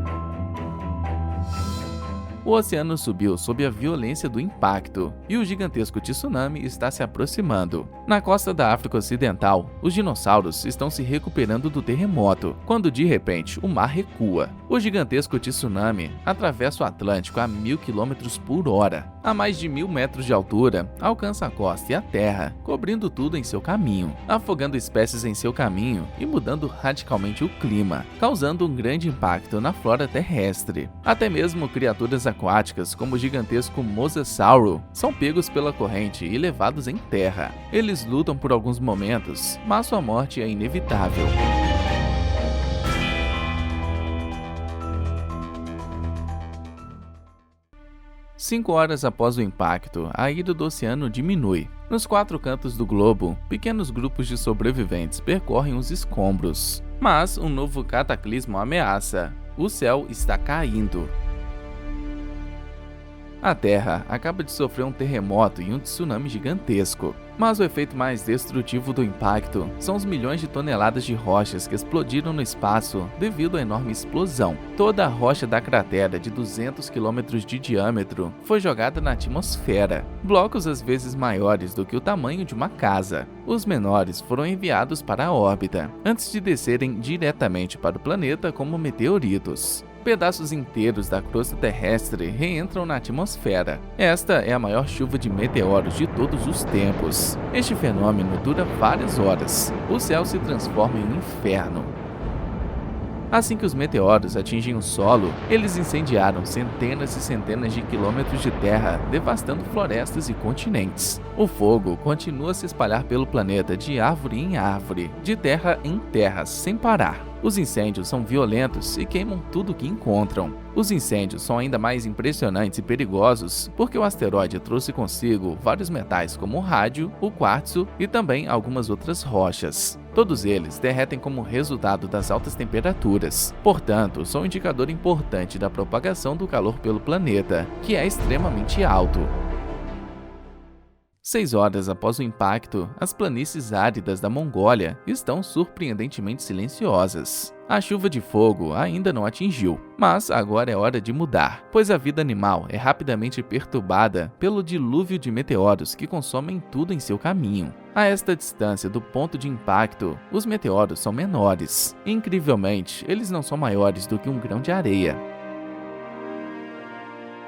Speaker 1: O oceano subiu sob a violência do impacto, e o gigantesco tsunami está se aproximando. Na costa da África Ocidental, os dinossauros estão se recuperando do terremoto, quando de repente o mar recua. O gigantesco tsunami atravessa o Atlântico a 1000 km por hora. A mais de 1000 metros de altura, alcança a costa e a terra, cobrindo tudo em seu caminho, afogando espécies em seu caminho e mudando radicalmente o clima, causando um grande impacto na flora terrestre. Até mesmo criaturas aquáticas, como o gigantesco mosasauro, são pegos pela corrente e levados em terra. Eles lutam por alguns momentos, mas sua morte é inevitável. Cinco horas após o impacto, a ira do oceano diminui. Nos 4 cantos do globo, pequenos grupos de sobreviventes percorrem os escombros. Mas um novo cataclismo ameaça. O céu está caindo. A Terra acaba de sofrer um terremoto e um tsunami gigantesco. Mas o efeito mais destrutivo do impacto são os milhões de toneladas de rochas que explodiram no espaço devido à enorme explosão. Toda a rocha da cratera de 200 km de diâmetro foi jogada na atmosfera, blocos às vezes maiores do que o tamanho de uma casa. Os menores foram enviados para a órbita, antes de descerem diretamente para o planeta como meteoritos. Pedaços inteiros da crosta terrestre reentram na atmosfera. Esta é a maior chuva de meteoros de todos os tempos. Este fenômeno dura várias horas. O céu se transforma em um inferno. Assim que os meteoros atingem o solo, eles incendiaram centenas e centenas de quilômetros de terra, devastando florestas e continentes. O fogo continua a se espalhar pelo planeta de árvore em árvore, de terra em terra, sem parar. Os incêndios são violentos e queimam tudo o que encontram. Os incêndios são ainda mais impressionantes e perigosos porque o asteroide trouxe consigo vários metais como o rádio, o quartzo e também algumas outras rochas. Todos eles derretem como resultado das altas temperaturas. Portanto, são um indicador importante da propagação do calor pelo planeta, que é extremamente alto. 6 horas após o impacto, as planícies áridas da Mongólia estão surpreendentemente silenciosas. A chuva de fogo ainda não atingiu, mas agora é hora de mudar, pois a vida animal é rapidamente perturbada pelo dilúvio de meteoros que consomem tudo em seu caminho. A esta distância do ponto de impacto, os meteoros são menores. Incrivelmente, eles não são maiores do que um grão de areia.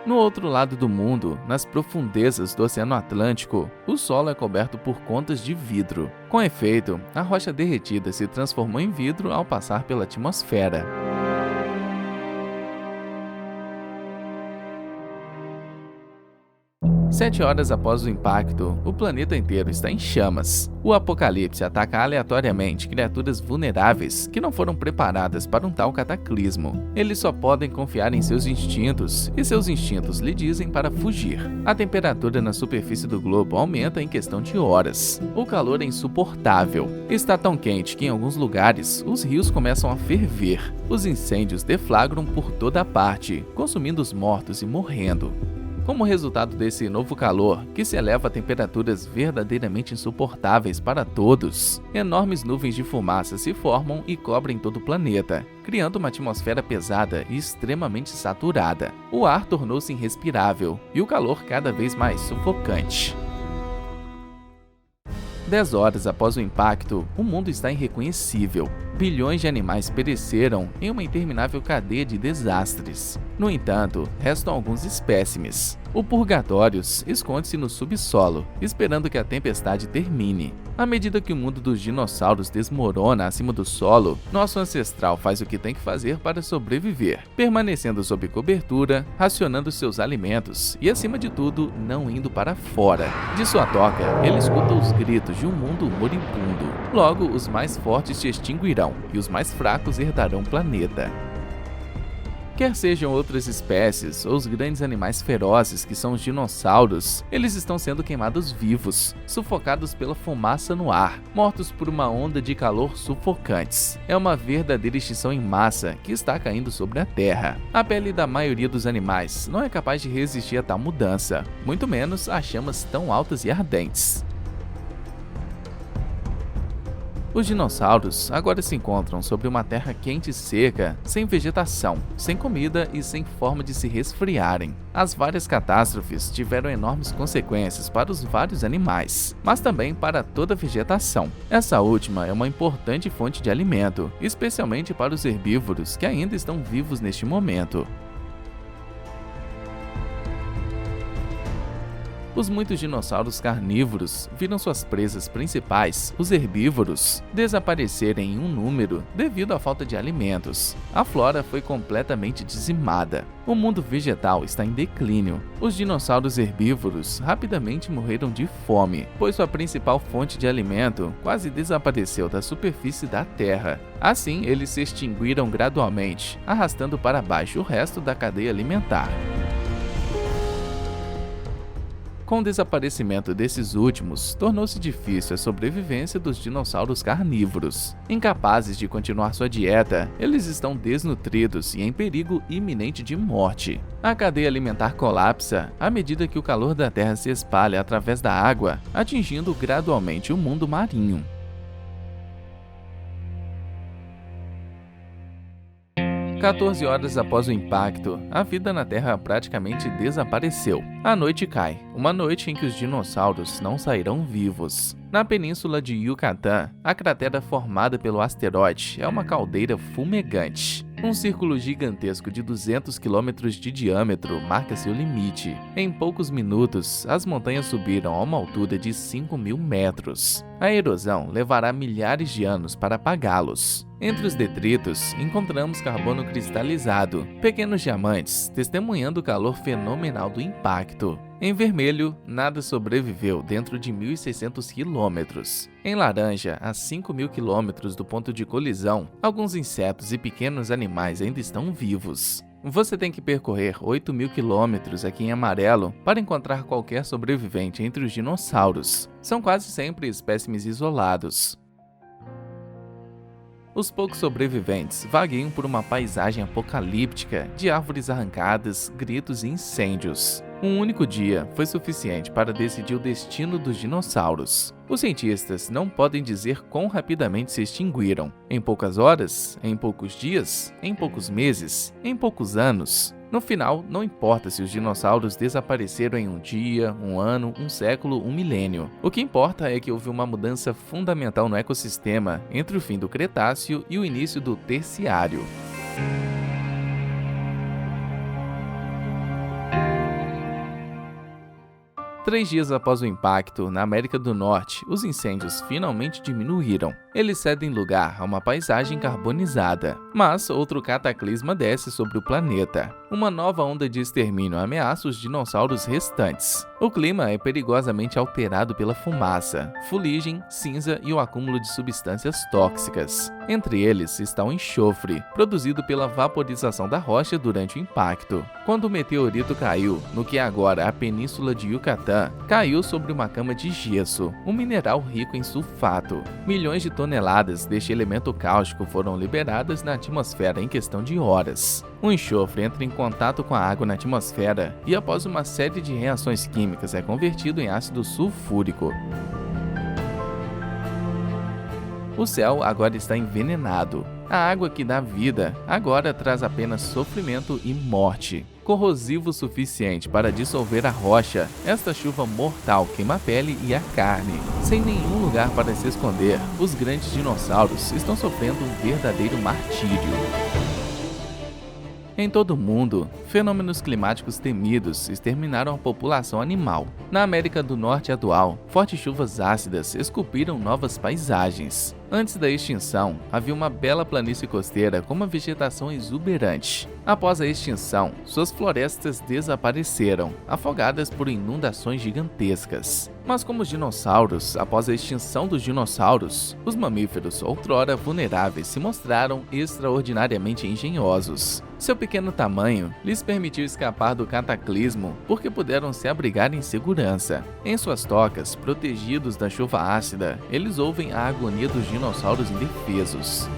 Speaker 1: No outro lado do mundo, nas profundezas do Oceano Atlântico, o solo é coberto por contas de vidro. Com efeito, a rocha derretida se transformou em vidro ao passar pela atmosfera. 7 horas após o impacto, o planeta inteiro está em chamas. O apocalipse ataca aleatoriamente criaturas vulneráveis que não foram preparadas para um tal cataclismo. Eles só podem confiar em seus instintos, e seus instintos lhe dizem para fugir. A temperatura na superfície do globo aumenta em questão de horas. O calor é insuportável. Está tão quente que em alguns lugares os rios começam a ferver. Os incêndios deflagram por toda parte, consumindo os mortos e morrendo. Como resultado desse novo calor, que se eleva a temperaturas verdadeiramente insuportáveis para todos, enormes nuvens de fumaça se formam e cobrem todo o planeta, criando uma atmosfera pesada e extremamente saturada. O ar tornou-se irrespirável e o calor cada vez mais sufocante. 10 horas após o impacto, o mundo está irreconhecível. Bilhões de animais pereceram em uma interminável cadeia de desastres. No entanto, restam alguns espécimes. O Purgatórios esconde-se no subsolo, esperando que a tempestade termine. À medida que o mundo dos dinossauros desmorona acima do solo, nosso ancestral faz o que tem que fazer para sobreviver, permanecendo sob cobertura, racionando seus alimentos e, acima de tudo, não indo para fora. De sua toca, ele escuta os gritos de um mundo moribundo. Logo, os mais fortes se extinguirão e os mais fracos herdarão o planeta. Quer sejam outras espécies ou os grandes animais ferozes que são os dinossauros, eles estão sendo queimados vivos, sufocados pela fumaça no ar, mortos por uma onda de calor sufocantes. É uma verdadeira extinção em massa que está caindo sobre a Terra. A pele da maioria dos animais não é capaz de resistir a tal mudança, muito menos a chamas tão altas e ardentes. Os dinossauros agora se encontram sobre uma terra quente e seca, sem vegetação, sem comida e sem forma de se resfriarem. As várias catástrofes tiveram enormes consequências para os vários animais, mas também para toda a vegetação. Essa última é uma importante fonte de alimento, especialmente para os herbívoros que ainda estão vivos neste momento. Os muitos dinossauros carnívoros viram suas presas principais, os herbívoros, desaparecerem em um número devido à falta de alimentos. A flora foi completamente dizimada. O mundo vegetal está em declínio. Os dinossauros herbívoros rapidamente morreram de fome, pois sua principal fonte de alimento quase desapareceu da superfície da Terra. Assim, eles se extinguiram gradualmente, arrastando para baixo o resto da cadeia alimentar. Com o desaparecimento desses últimos, tornou-se difícil a sobrevivência dos dinossauros carnívoros. Incapazes de continuar sua dieta, eles estão desnutridos e em perigo iminente de morte. A cadeia alimentar colapsa à medida que o calor da Terra se espalha através da água, atingindo gradualmente o mundo marinho. 14 horas após o impacto, a vida na Terra praticamente desapareceu. A noite cai, uma noite em que os dinossauros não sairão vivos. Na península de Yucatán, a cratera formada pelo asteroide é uma caldeira fumegante. Um círculo gigantesco de 200 km de diâmetro marca seu limite. Em poucos minutos, as montanhas subiram a uma altura de 5.000 metros. A erosão levará milhares de anos para apagá-los. Entre os detritos, encontramos carbono cristalizado, pequenos diamantes, testemunhando o calor fenomenal do impacto. Em vermelho, nada sobreviveu dentro de 1.600 quilômetros. Em laranja, a 5.000 quilômetros do ponto de colisão, alguns insetos e pequenos animais ainda estão vivos. Você tem que percorrer 8.000 quilômetros aqui em amarelo para encontrar qualquer sobrevivente entre os dinossauros. São quase sempre espécimes isolados. Os poucos sobreviventes vagueiam por uma paisagem apocalíptica de árvores arrancadas, gritos e incêndios. Um único dia foi suficiente para decidir o destino dos dinossauros. Os cientistas não podem dizer quão rapidamente se extinguiram. Em poucas horas? Em poucos dias? Em poucos meses? Em poucos anos? No final, não importa se os dinossauros desapareceram em um dia, um ano, um século, um milênio. O que importa é que houve uma mudança fundamental no ecossistema entre o fim do Cretáceo e o início do Terciário. 3 dias após o impacto, na América do Norte, os incêndios finalmente diminuíram. Eles cedem lugar a uma paisagem carbonizada. Mas outro cataclisma desce sobre o planeta. Uma nova onda de extermínio ameaça os dinossauros restantes. O clima é perigosamente alterado pela fumaça, fuligem, cinza e o acúmulo de substâncias tóxicas. Entre eles está o enxofre, produzido pela vaporização da rocha durante o impacto. Quando o meteorito caiu no que é agora a Península de Yucatán, caiu sobre uma cama de gesso, um mineral rico em sulfato. Milhões de toneladas deste elemento cáustico foram liberadas na atmosfera em questão de horas. O enxofre entra em contato com a água na atmosfera e, após uma série de reações químicas, é convertido em ácido sulfúrico. O céu agora está envenenado. A água que dá vida agora traz apenas sofrimento e morte. Corrosivo o suficiente para dissolver a rocha, esta chuva mortal queima a pele e a carne. Sem nenhum lugar para se esconder, os grandes dinossauros estão sofrendo um verdadeiro martírio. Em todo o mundo, fenômenos climáticos temidos exterminaram a população animal. Na América do Norte atual, fortes chuvas ácidas esculpiram novas paisagens. Antes da extinção, havia uma bela planície costeira com uma vegetação exuberante. Após a extinção, suas florestas desapareceram, afogadas por inundações gigantescas. Mas como os dinossauros, após a extinção dos dinossauros, os mamíferos outrora vulneráveis se mostraram extraordinariamente engenhosos. Seu pequeno tamanho lhes permitiu escapar do cataclismo porque puderam se abrigar em segurança. Em suas tocas, protegidos da chuva ácida, eles ouvem a agonia dos dinossauros indefesos.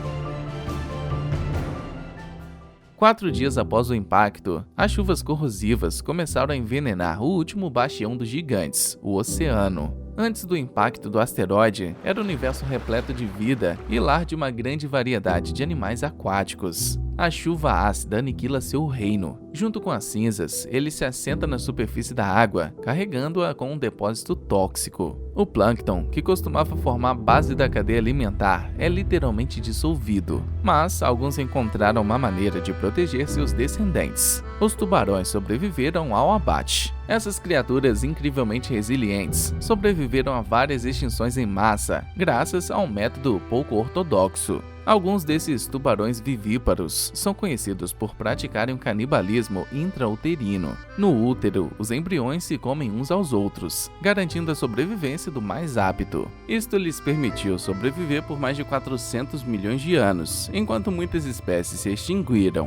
Speaker 1: 4 dias após o impacto, as chuvas corrosivas começaram a envenenar o último bastião dos gigantes, o oceano. Antes do impacto do asteroide, era um universo repleto de vida e lar de uma grande variedade de animais aquáticos. A chuva ácida aniquila seu reino. Junto com as cinzas, ele se assenta na superfície da água, carregando-a com um depósito tóxico. O plâncton, que costumava formar a base da cadeia alimentar, é literalmente dissolvido. Mas alguns encontraram uma maneira de proteger seus descendentes. Os tubarões sobreviveram ao abate. Essas criaturas incrivelmente resilientes sobreviveram a várias extinções em massa, graças a um método pouco ortodoxo. Alguns desses tubarões vivíparos são conhecidos por praticarem um canibalismo intrauterino. No útero, os embriões se comem uns aos outros, garantindo a sobrevivência do mais apto. Isto lhes permitiu sobreviver por mais de 400 milhões de anos, enquanto muitas espécies se extinguiram.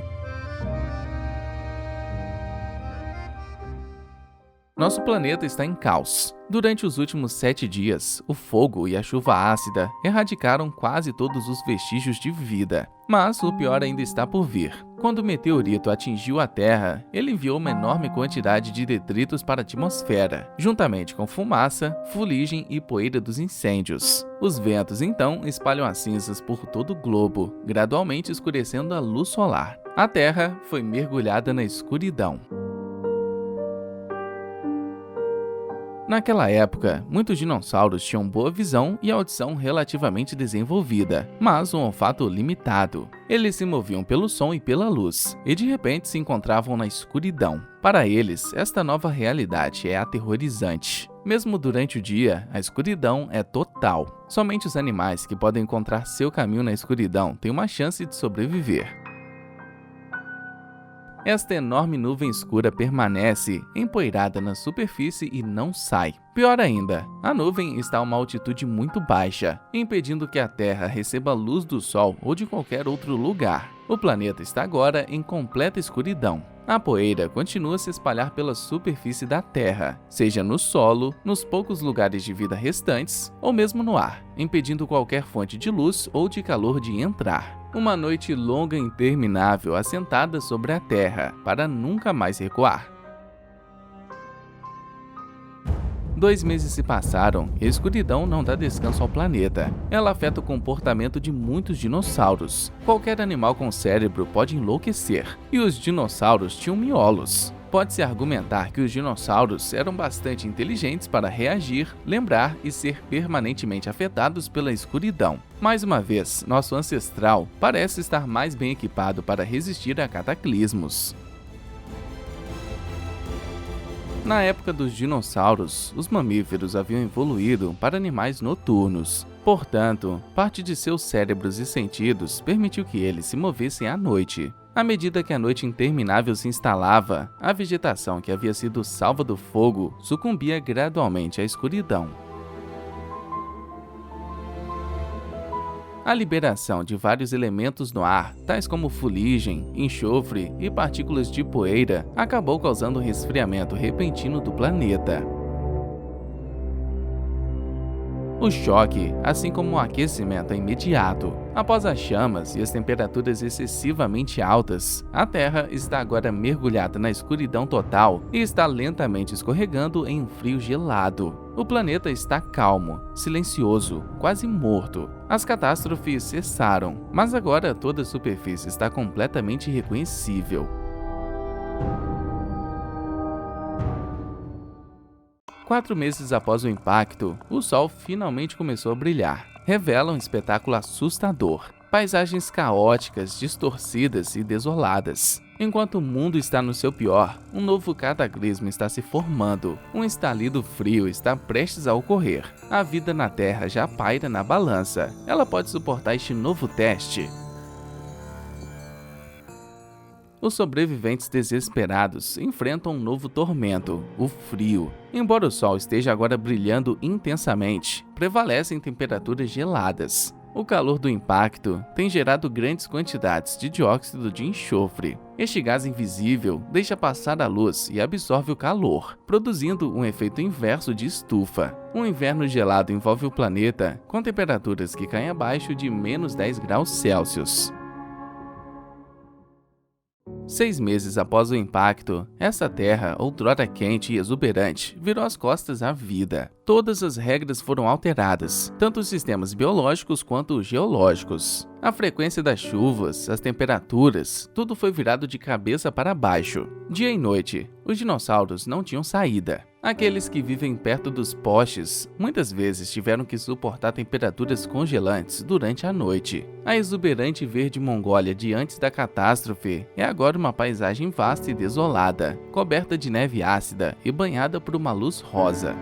Speaker 1: Nosso planeta está em caos. Durante os últimos 7 dias, o fogo e a chuva ácida erradicaram quase todos os vestígios de vida. Mas o pior ainda está por vir. Quando o meteorito atingiu a Terra, ele enviou uma enorme quantidade de detritos para a atmosfera, juntamente com fumaça, fuligem e poeira dos incêndios. Os ventos, então, espalham as cinzas por todo o globo, gradualmente escurecendo a luz solar. A Terra foi mergulhada na escuridão. Naquela época, muitos dinossauros tinham boa visão e audição relativamente desenvolvida, mas um olfato limitado. Eles se moviam pelo som e pela luz, e de repente se encontravam na escuridão. Para eles, esta nova realidade é aterrorizante. Mesmo durante o dia, a escuridão é total. Somente os animais que podem encontrar seu caminho na escuridão têm uma chance de sobreviver. Esta enorme nuvem escura permanece empoeirada na superfície e não sai. Pior ainda, a nuvem está a uma altitude muito baixa, impedindo que a Terra receba a luz do Sol ou de qualquer outro lugar. O planeta está agora em completa escuridão. A poeira continua a se espalhar pela superfície da Terra, seja no solo, nos poucos lugares de vida restantes, ou mesmo no ar, impedindo qualquer fonte de luz ou de calor de entrar. Uma noite longa e interminável assentada sobre a Terra, para nunca mais recuar. 2 meses se passaram e a escuridão não dá descanso ao planeta. Ela afeta o comportamento de muitos dinossauros. Qualquer animal com cérebro pode enlouquecer, e os dinossauros tinham miolos. Pode-se argumentar que os dinossauros eram bastante inteligentes para reagir, lembrar e ser permanentemente afetados pela escuridão. Mais uma vez, nosso ancestral parece estar mais bem equipado para resistir a cataclismos. Na época dos dinossauros, os mamíferos haviam evoluído para animais noturnos. Portanto, parte de seus cérebros e sentidos permitiu que eles se movessem à noite. À medida que a noite interminável se instalava, a vegetação que havia sido salva do fogo sucumbia gradualmente à escuridão. A liberação de vários elementos no ar, tais como fuligem, enxofre e partículas de poeira, acabou causando um resfriamento repentino do planeta. O choque, assim como o aquecimento, é imediato. Após as chamas e as temperaturas excessivamente altas, a Terra está agora mergulhada na escuridão total e está lentamente escorregando em um frio gelado. O planeta está calmo, silencioso, quase morto. As catástrofes cessaram, mas agora toda a superfície está completamente irreconhecível. 4 meses após o impacto, o Sol finalmente começou a brilhar. Revela um espetáculo assustador. Paisagens caóticas, distorcidas e desoladas. Enquanto o mundo está no seu pior, um novo cataclismo está se formando. Um estalido frio está prestes a ocorrer. A vida na Terra já paira na balança. Ela pode suportar este novo teste? Os sobreviventes desesperados enfrentam um novo tormento, o frio. Embora o sol esteja agora brilhando intensamente, prevalecem temperaturas geladas. O calor do impacto tem gerado grandes quantidades de dióxido de enxofre. Este gás invisível deixa passar a luz e absorve o calor, produzindo um efeito inverso de estufa. Um inverno gelado envolve o planeta, com temperaturas que caem abaixo de -10 graus Celsius. 6 meses após o impacto, essa terra, outrora quente e exuberante, virou as costas à vida. Todas as regras foram alteradas, tanto os sistemas biológicos quanto os geológicos. A frequência das chuvas, as temperaturas, tudo foi virado de cabeça para baixo. Dia e noite, os dinossauros não tinham saída. Aqueles que vivem perto dos postes muitas vezes tiveram que suportar temperaturas congelantes durante a noite. A exuberante verde Mongólia de antes da catástrofe é agora uma paisagem vasta e desolada, coberta de neve ácida e banhada por uma luz rosa.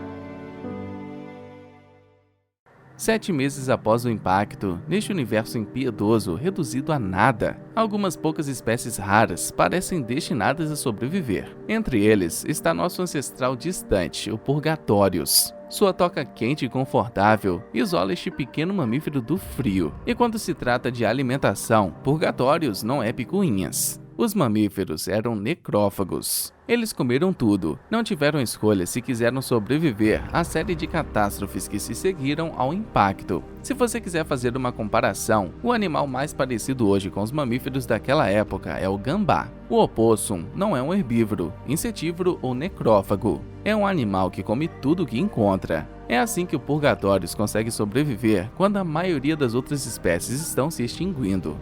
Speaker 1: 7 meses após o impacto, neste universo impiedoso reduzido a nada, algumas poucas espécies raras parecem destinadas a sobreviver. Entre eles está nosso ancestral distante, o Purgatórios. Sua toca quente e confortável isola este pequeno mamífero do frio. E quando se trata de alimentação, Purgatórios não é picuinhas. Os mamíferos eram necrófagos. Eles comeram tudo, não tiveram escolha se quiseram sobreviver à série de catástrofes que se seguiram ao impacto. Se você quiser fazer uma comparação, o animal mais parecido hoje com os mamíferos daquela época é o gambá. O opossum não é um herbívoro, insetívoro ou necrófago. É um animal que come tudo o que encontra. É assim que o Purgatórios consegue sobreviver quando a maioria das outras espécies estão se extinguindo.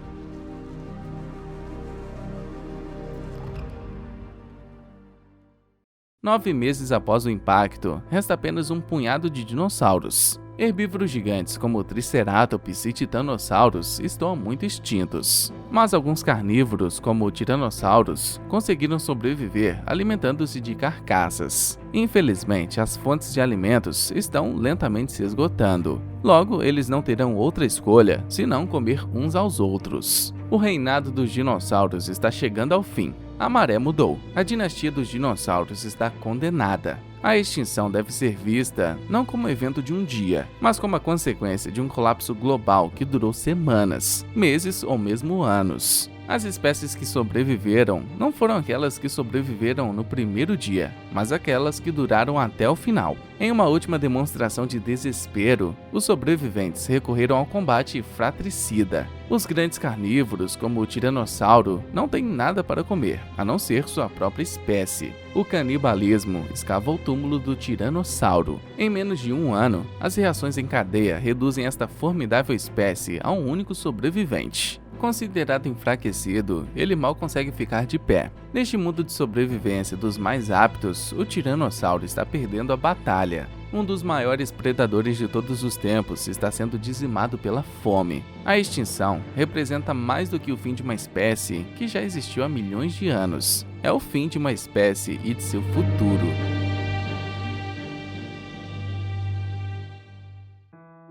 Speaker 1: 9 meses após o impacto, resta apenas um punhado de dinossauros. Herbívoros gigantes como Triceratops e Titanossauros estão muito extintos, mas alguns carnívoros, como o Tiranossauros, conseguiram sobreviver alimentando-se de carcaças. Infelizmente, as fontes de alimentos estão lentamente se esgotando. Logo, eles não terão outra escolha senão comer uns aos outros. O reinado dos dinossauros está chegando ao fim. A maré mudou. A dinastia dos dinossauros está condenada. A extinção deve ser vista não como evento de um dia, mas como a consequência de um colapso global que durou semanas, meses ou mesmo anos. As espécies que sobreviveram não foram aquelas que sobreviveram no primeiro dia, mas aquelas que duraram até o final. Em uma última demonstração de desespero, os sobreviventes recorreram ao combate fratricida. Os grandes carnívoros, como o tiranossauro, não têm nada para comer, a não ser sua própria espécie. O canibalismo escava o túmulo do tiranossauro. Em menos de um ano, as reações em cadeia reduzem esta formidável espécie a um único sobrevivente. Considerado enfraquecido, ele mal consegue ficar de pé. Neste mundo de sobrevivência dos mais aptos, o tiranossauro está perdendo a batalha. Um dos maiores predadores de todos os tempos está sendo dizimado pela fome. A extinção representa mais do que o fim de uma espécie que já existiu há milhões de anos. É o fim de uma espécie e de seu futuro.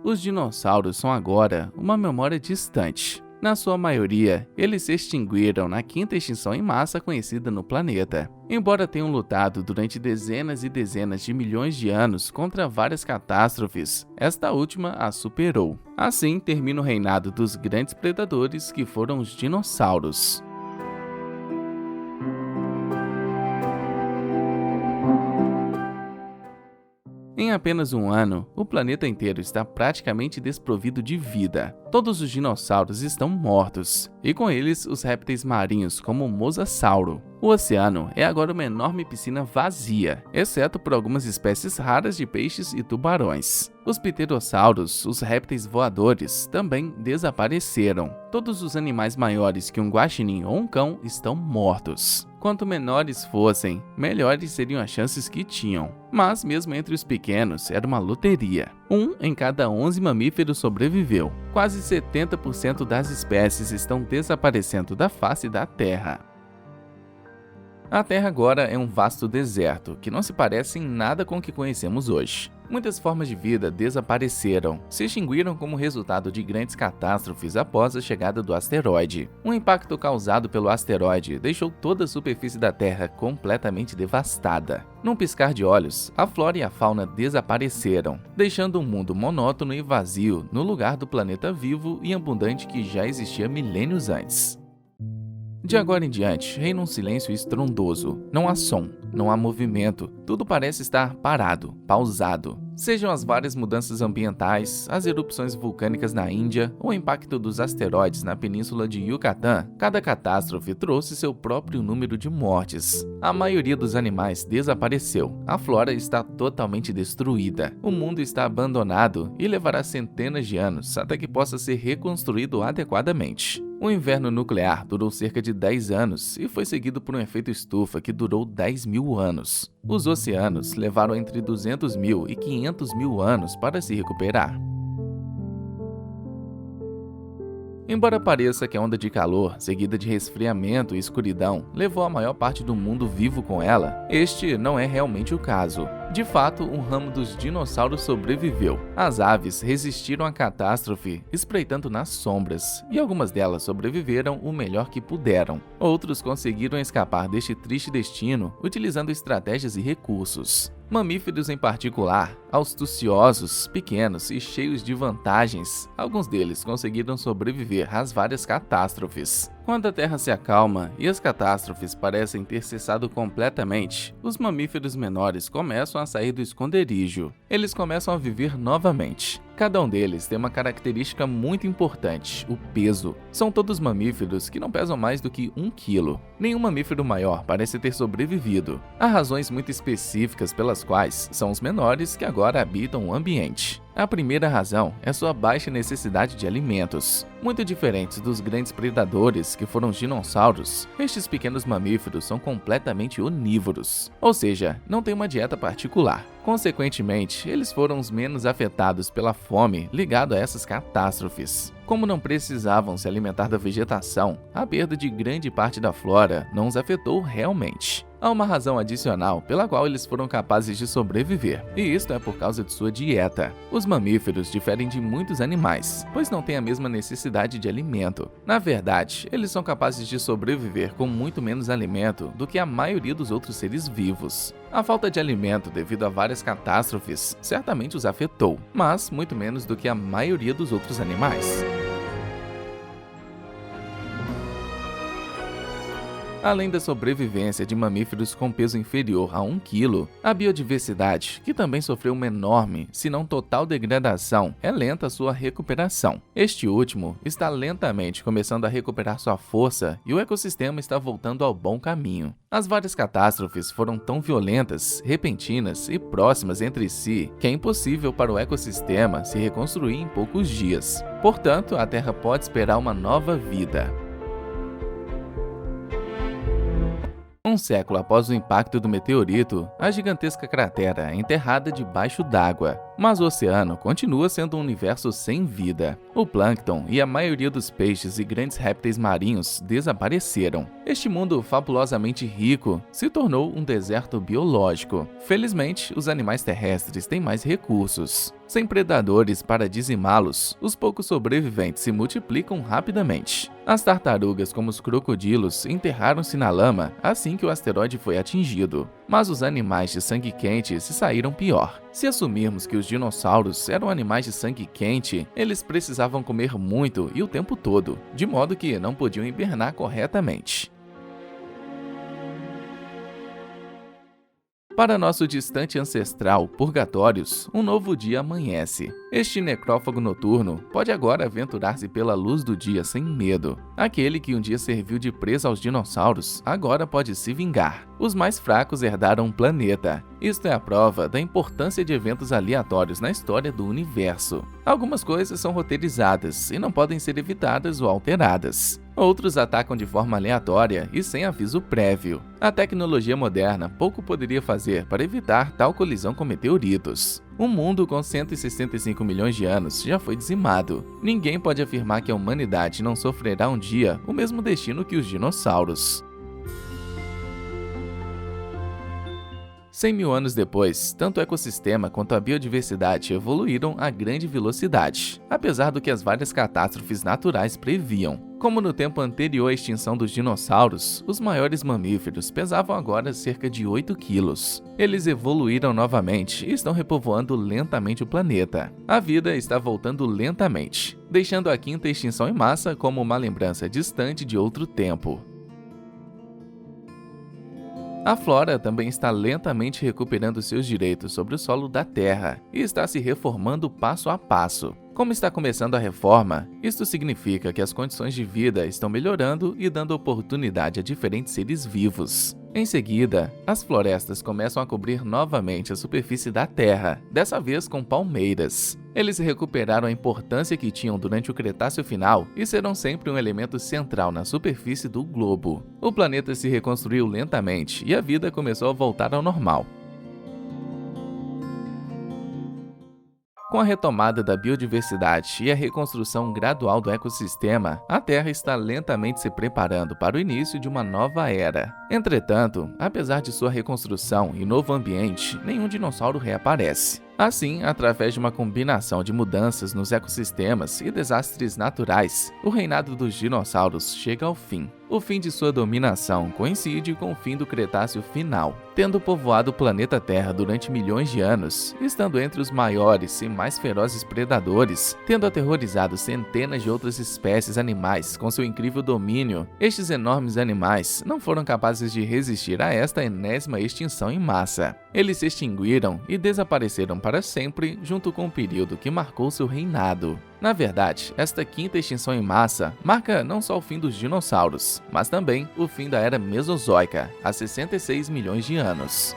Speaker 1: Os dinossauros são agora uma memória distante. Na sua maioria, eles se extinguiram na quinta extinção em massa conhecida no planeta. Embora tenham lutado durante dezenas e dezenas de milhões de anos contra várias catástrofes, esta última a superou. Assim termina o reinado dos grandes predadores que foram os dinossauros. Em apenas um ano, o planeta inteiro está praticamente desprovido de vida. Todos os dinossauros estão mortos, e com eles os répteis marinhos como o mosasauro. O oceano é agora uma enorme piscina vazia, exceto por algumas espécies raras de peixes e tubarões. Os pterossauros, os répteis voadores, também desapareceram. Todos os animais maiores que um guaxinim ou um cão estão mortos. Quanto menores fossem, melhores seriam as chances que tinham. Mas mesmo entre os pequenos, era uma loteria. 1 em cada 11 mamíferos sobreviveu. Quase 70% das espécies estão desaparecendo da face da Terra. A Terra agora é um vasto deserto, que não se parece em nada com o que conhecemos hoje. Muitas formas de vida desapareceram, se extinguiram como resultado de grandes catástrofes após a chegada do asteroide. Um impacto causado pelo asteroide deixou toda a superfície da Terra completamente devastada. Num piscar de olhos, a flora e a fauna desapareceram, deixando um mundo monótono e vazio no lugar do planeta vivo e abundante que já existia milênios antes. De agora em diante, reina um silêncio estrondoso. Não há som, não há movimento, tudo parece estar parado, pausado. Sejam as várias mudanças ambientais, as erupções vulcânicas na Índia ou o impacto dos asteroides na península de Yucatán, cada catástrofe trouxe seu próprio número de mortes. A maioria dos animais desapareceu, a flora está totalmente destruída, o mundo está abandonado e levará centenas de anos até que possa ser reconstruído adequadamente. O inverno nuclear durou cerca de 10 anos e foi seguido por um efeito estufa que durou 10 mil anos. Os oceanos levaram entre 200 mil e 500 mil anos para se recuperar. Embora pareça que a onda de calor, seguida de resfriamento e escuridão, levou a maior parte do mundo vivo com ela, este não é realmente o caso. De fato, um ramo dos dinossauros sobreviveu. As aves resistiram à catástrofe, espreitando nas sombras, e algumas delas sobreviveram o melhor que puderam. Outros conseguiram escapar deste triste destino utilizando estratégias e recursos. Mamíferos em particular, astuciosos, pequenos e cheios de vantagens, alguns deles conseguiram sobreviver às várias catástrofes. Quando a Terra se acalma e as catástrofes parecem ter cessado completamente, os mamíferos menores começam a sair do esconderijo. Eles começam a viver novamente. Cada um deles tem uma característica muito importante, o peso. São todos mamíferos que não pesam mais do que 1 quilo. Nenhum mamífero maior parece ter sobrevivido. Há razões muito específicas pelas quais são os menores que agora habitam o ambiente. A primeira razão é sua baixa necessidade de alimentos. Muito diferentes dos grandes predadores que foram os dinossauros, estes pequenos mamíferos são completamente onívoros, ou seja, não têm uma dieta particular. Consequentemente, eles foram os menos afetados pela fome ligada a essas catástrofes. Como não precisavam se alimentar da vegetação, a perda de grande parte da flora não os afetou realmente. Há uma razão adicional pela qual eles foram capazes de sobreviver, e isto é por causa de sua dieta. Os mamíferos diferem de muitos animais, pois não têm a mesma necessidade de alimento. Na verdade, eles são capazes de sobreviver com muito menos alimento do que a maioria dos outros seres vivos. A falta de alimento devido a várias catástrofes certamente os afetou, mas muito menos do que a maioria dos outros animais. Além da sobrevivência de mamíferos com peso inferior a 1 quilo, a biodiversidade, que também sofreu uma enorme, se não total degradação, é lenta a sua recuperação. Este último está lentamente começando a recuperar sua força e o ecossistema está voltando ao bom caminho. As várias catástrofes foram tão violentas, repentinas e próximas entre si que é impossível para o ecossistema se reconstruir em poucos dias. Portanto, a Terra pode esperar uma nova vida. Um século após o impacto do meteorito, a gigantesca cratera é enterrada debaixo d'água. Mas o oceano continua sendo um universo sem vida. O plâncton e a maioria dos peixes e grandes répteis marinhos desapareceram. Este mundo fabulosamente rico se tornou um deserto biológico. Felizmente, os animais terrestres têm mais recursos. Sem predadores para dizimá-los, os poucos sobreviventes se multiplicam rapidamente. As tartarugas, como os crocodilos, enterraram-se na lama assim que o asteroide foi atingido. Mas os animais de sangue quente se saíram pior. Se assumirmos que os dinossauros eram animais de sangue quente, eles precisavam comer muito e o tempo todo, de modo que não podiam hibernar corretamente. Para nosso distante ancestral, Purgatórios, um novo dia amanhece. Este necrófago noturno pode agora aventurar-se pela luz do dia sem medo. Aquele que um dia serviu de presa aos dinossauros, agora pode se vingar. Os mais fracos herdaram um planeta. Isto é a prova da importância de eventos aleatórios na história do universo. Algumas coisas são roteirizadas e não podem ser evitadas ou alteradas. Outros atacam de forma aleatória e sem aviso prévio. A tecnologia moderna pouco poderia fazer para evitar tal colisão com meteoritos. Um mundo com 165 milhões de anos já foi dizimado. Ninguém pode afirmar que a humanidade não sofrerá um dia o mesmo destino que os dinossauros. 100 mil anos depois, tanto o ecossistema quanto a biodiversidade evoluíram a grande velocidade, apesar do que as várias catástrofes naturais previam. Como no tempo anterior à extinção dos dinossauros, os maiores mamíferos pesavam agora cerca de 8 quilos. Eles evoluíram novamente e estão repovoando lentamente o planeta. A vida está voltando lentamente, deixando a quinta extinção em massa como uma lembrança distante de outro tempo. A flora também está lentamente recuperando seus direitos sobre o solo da Terra e está se reformando passo a passo. Como está começando a reforma, isto significa que as condições de vida estão melhorando e dando oportunidade a diferentes seres vivos. Em seguida, as florestas começam a cobrir novamente a superfície da Terra, dessa vez com palmeiras. Eles recuperaram a importância que tinham durante o Cretáceo final e serão sempre um elemento central na superfície do globo. O planeta se reconstruiu lentamente e a vida começou a voltar ao normal. Com a retomada da biodiversidade e a reconstrução gradual do ecossistema, a Terra está lentamente se preparando para o início de uma nova era. Entretanto, apesar de sua reconstrução e novo ambiente, nenhum dinossauro reaparece. Assim, através de uma combinação de mudanças nos ecossistemas e desastres naturais, o reinado dos dinossauros chega ao fim. O fim de sua dominação coincide com o fim do Cretáceo final, tendo povoado o planeta Terra durante milhões de anos, estando entre os maiores e mais ferozes predadores, tendo aterrorizado centenas de outras espécies animais com seu incrível domínio. Estes enormes animais não foram capazes de resistir a esta enésima extinção em massa. Eles se extinguiram e desapareceram para sempre junto com o período que marcou seu reinado. Na verdade, esta quinta extinção em massa marca não só o fim dos dinossauros, mas também o fim da Era Mesozoica, há 66 milhões de anos.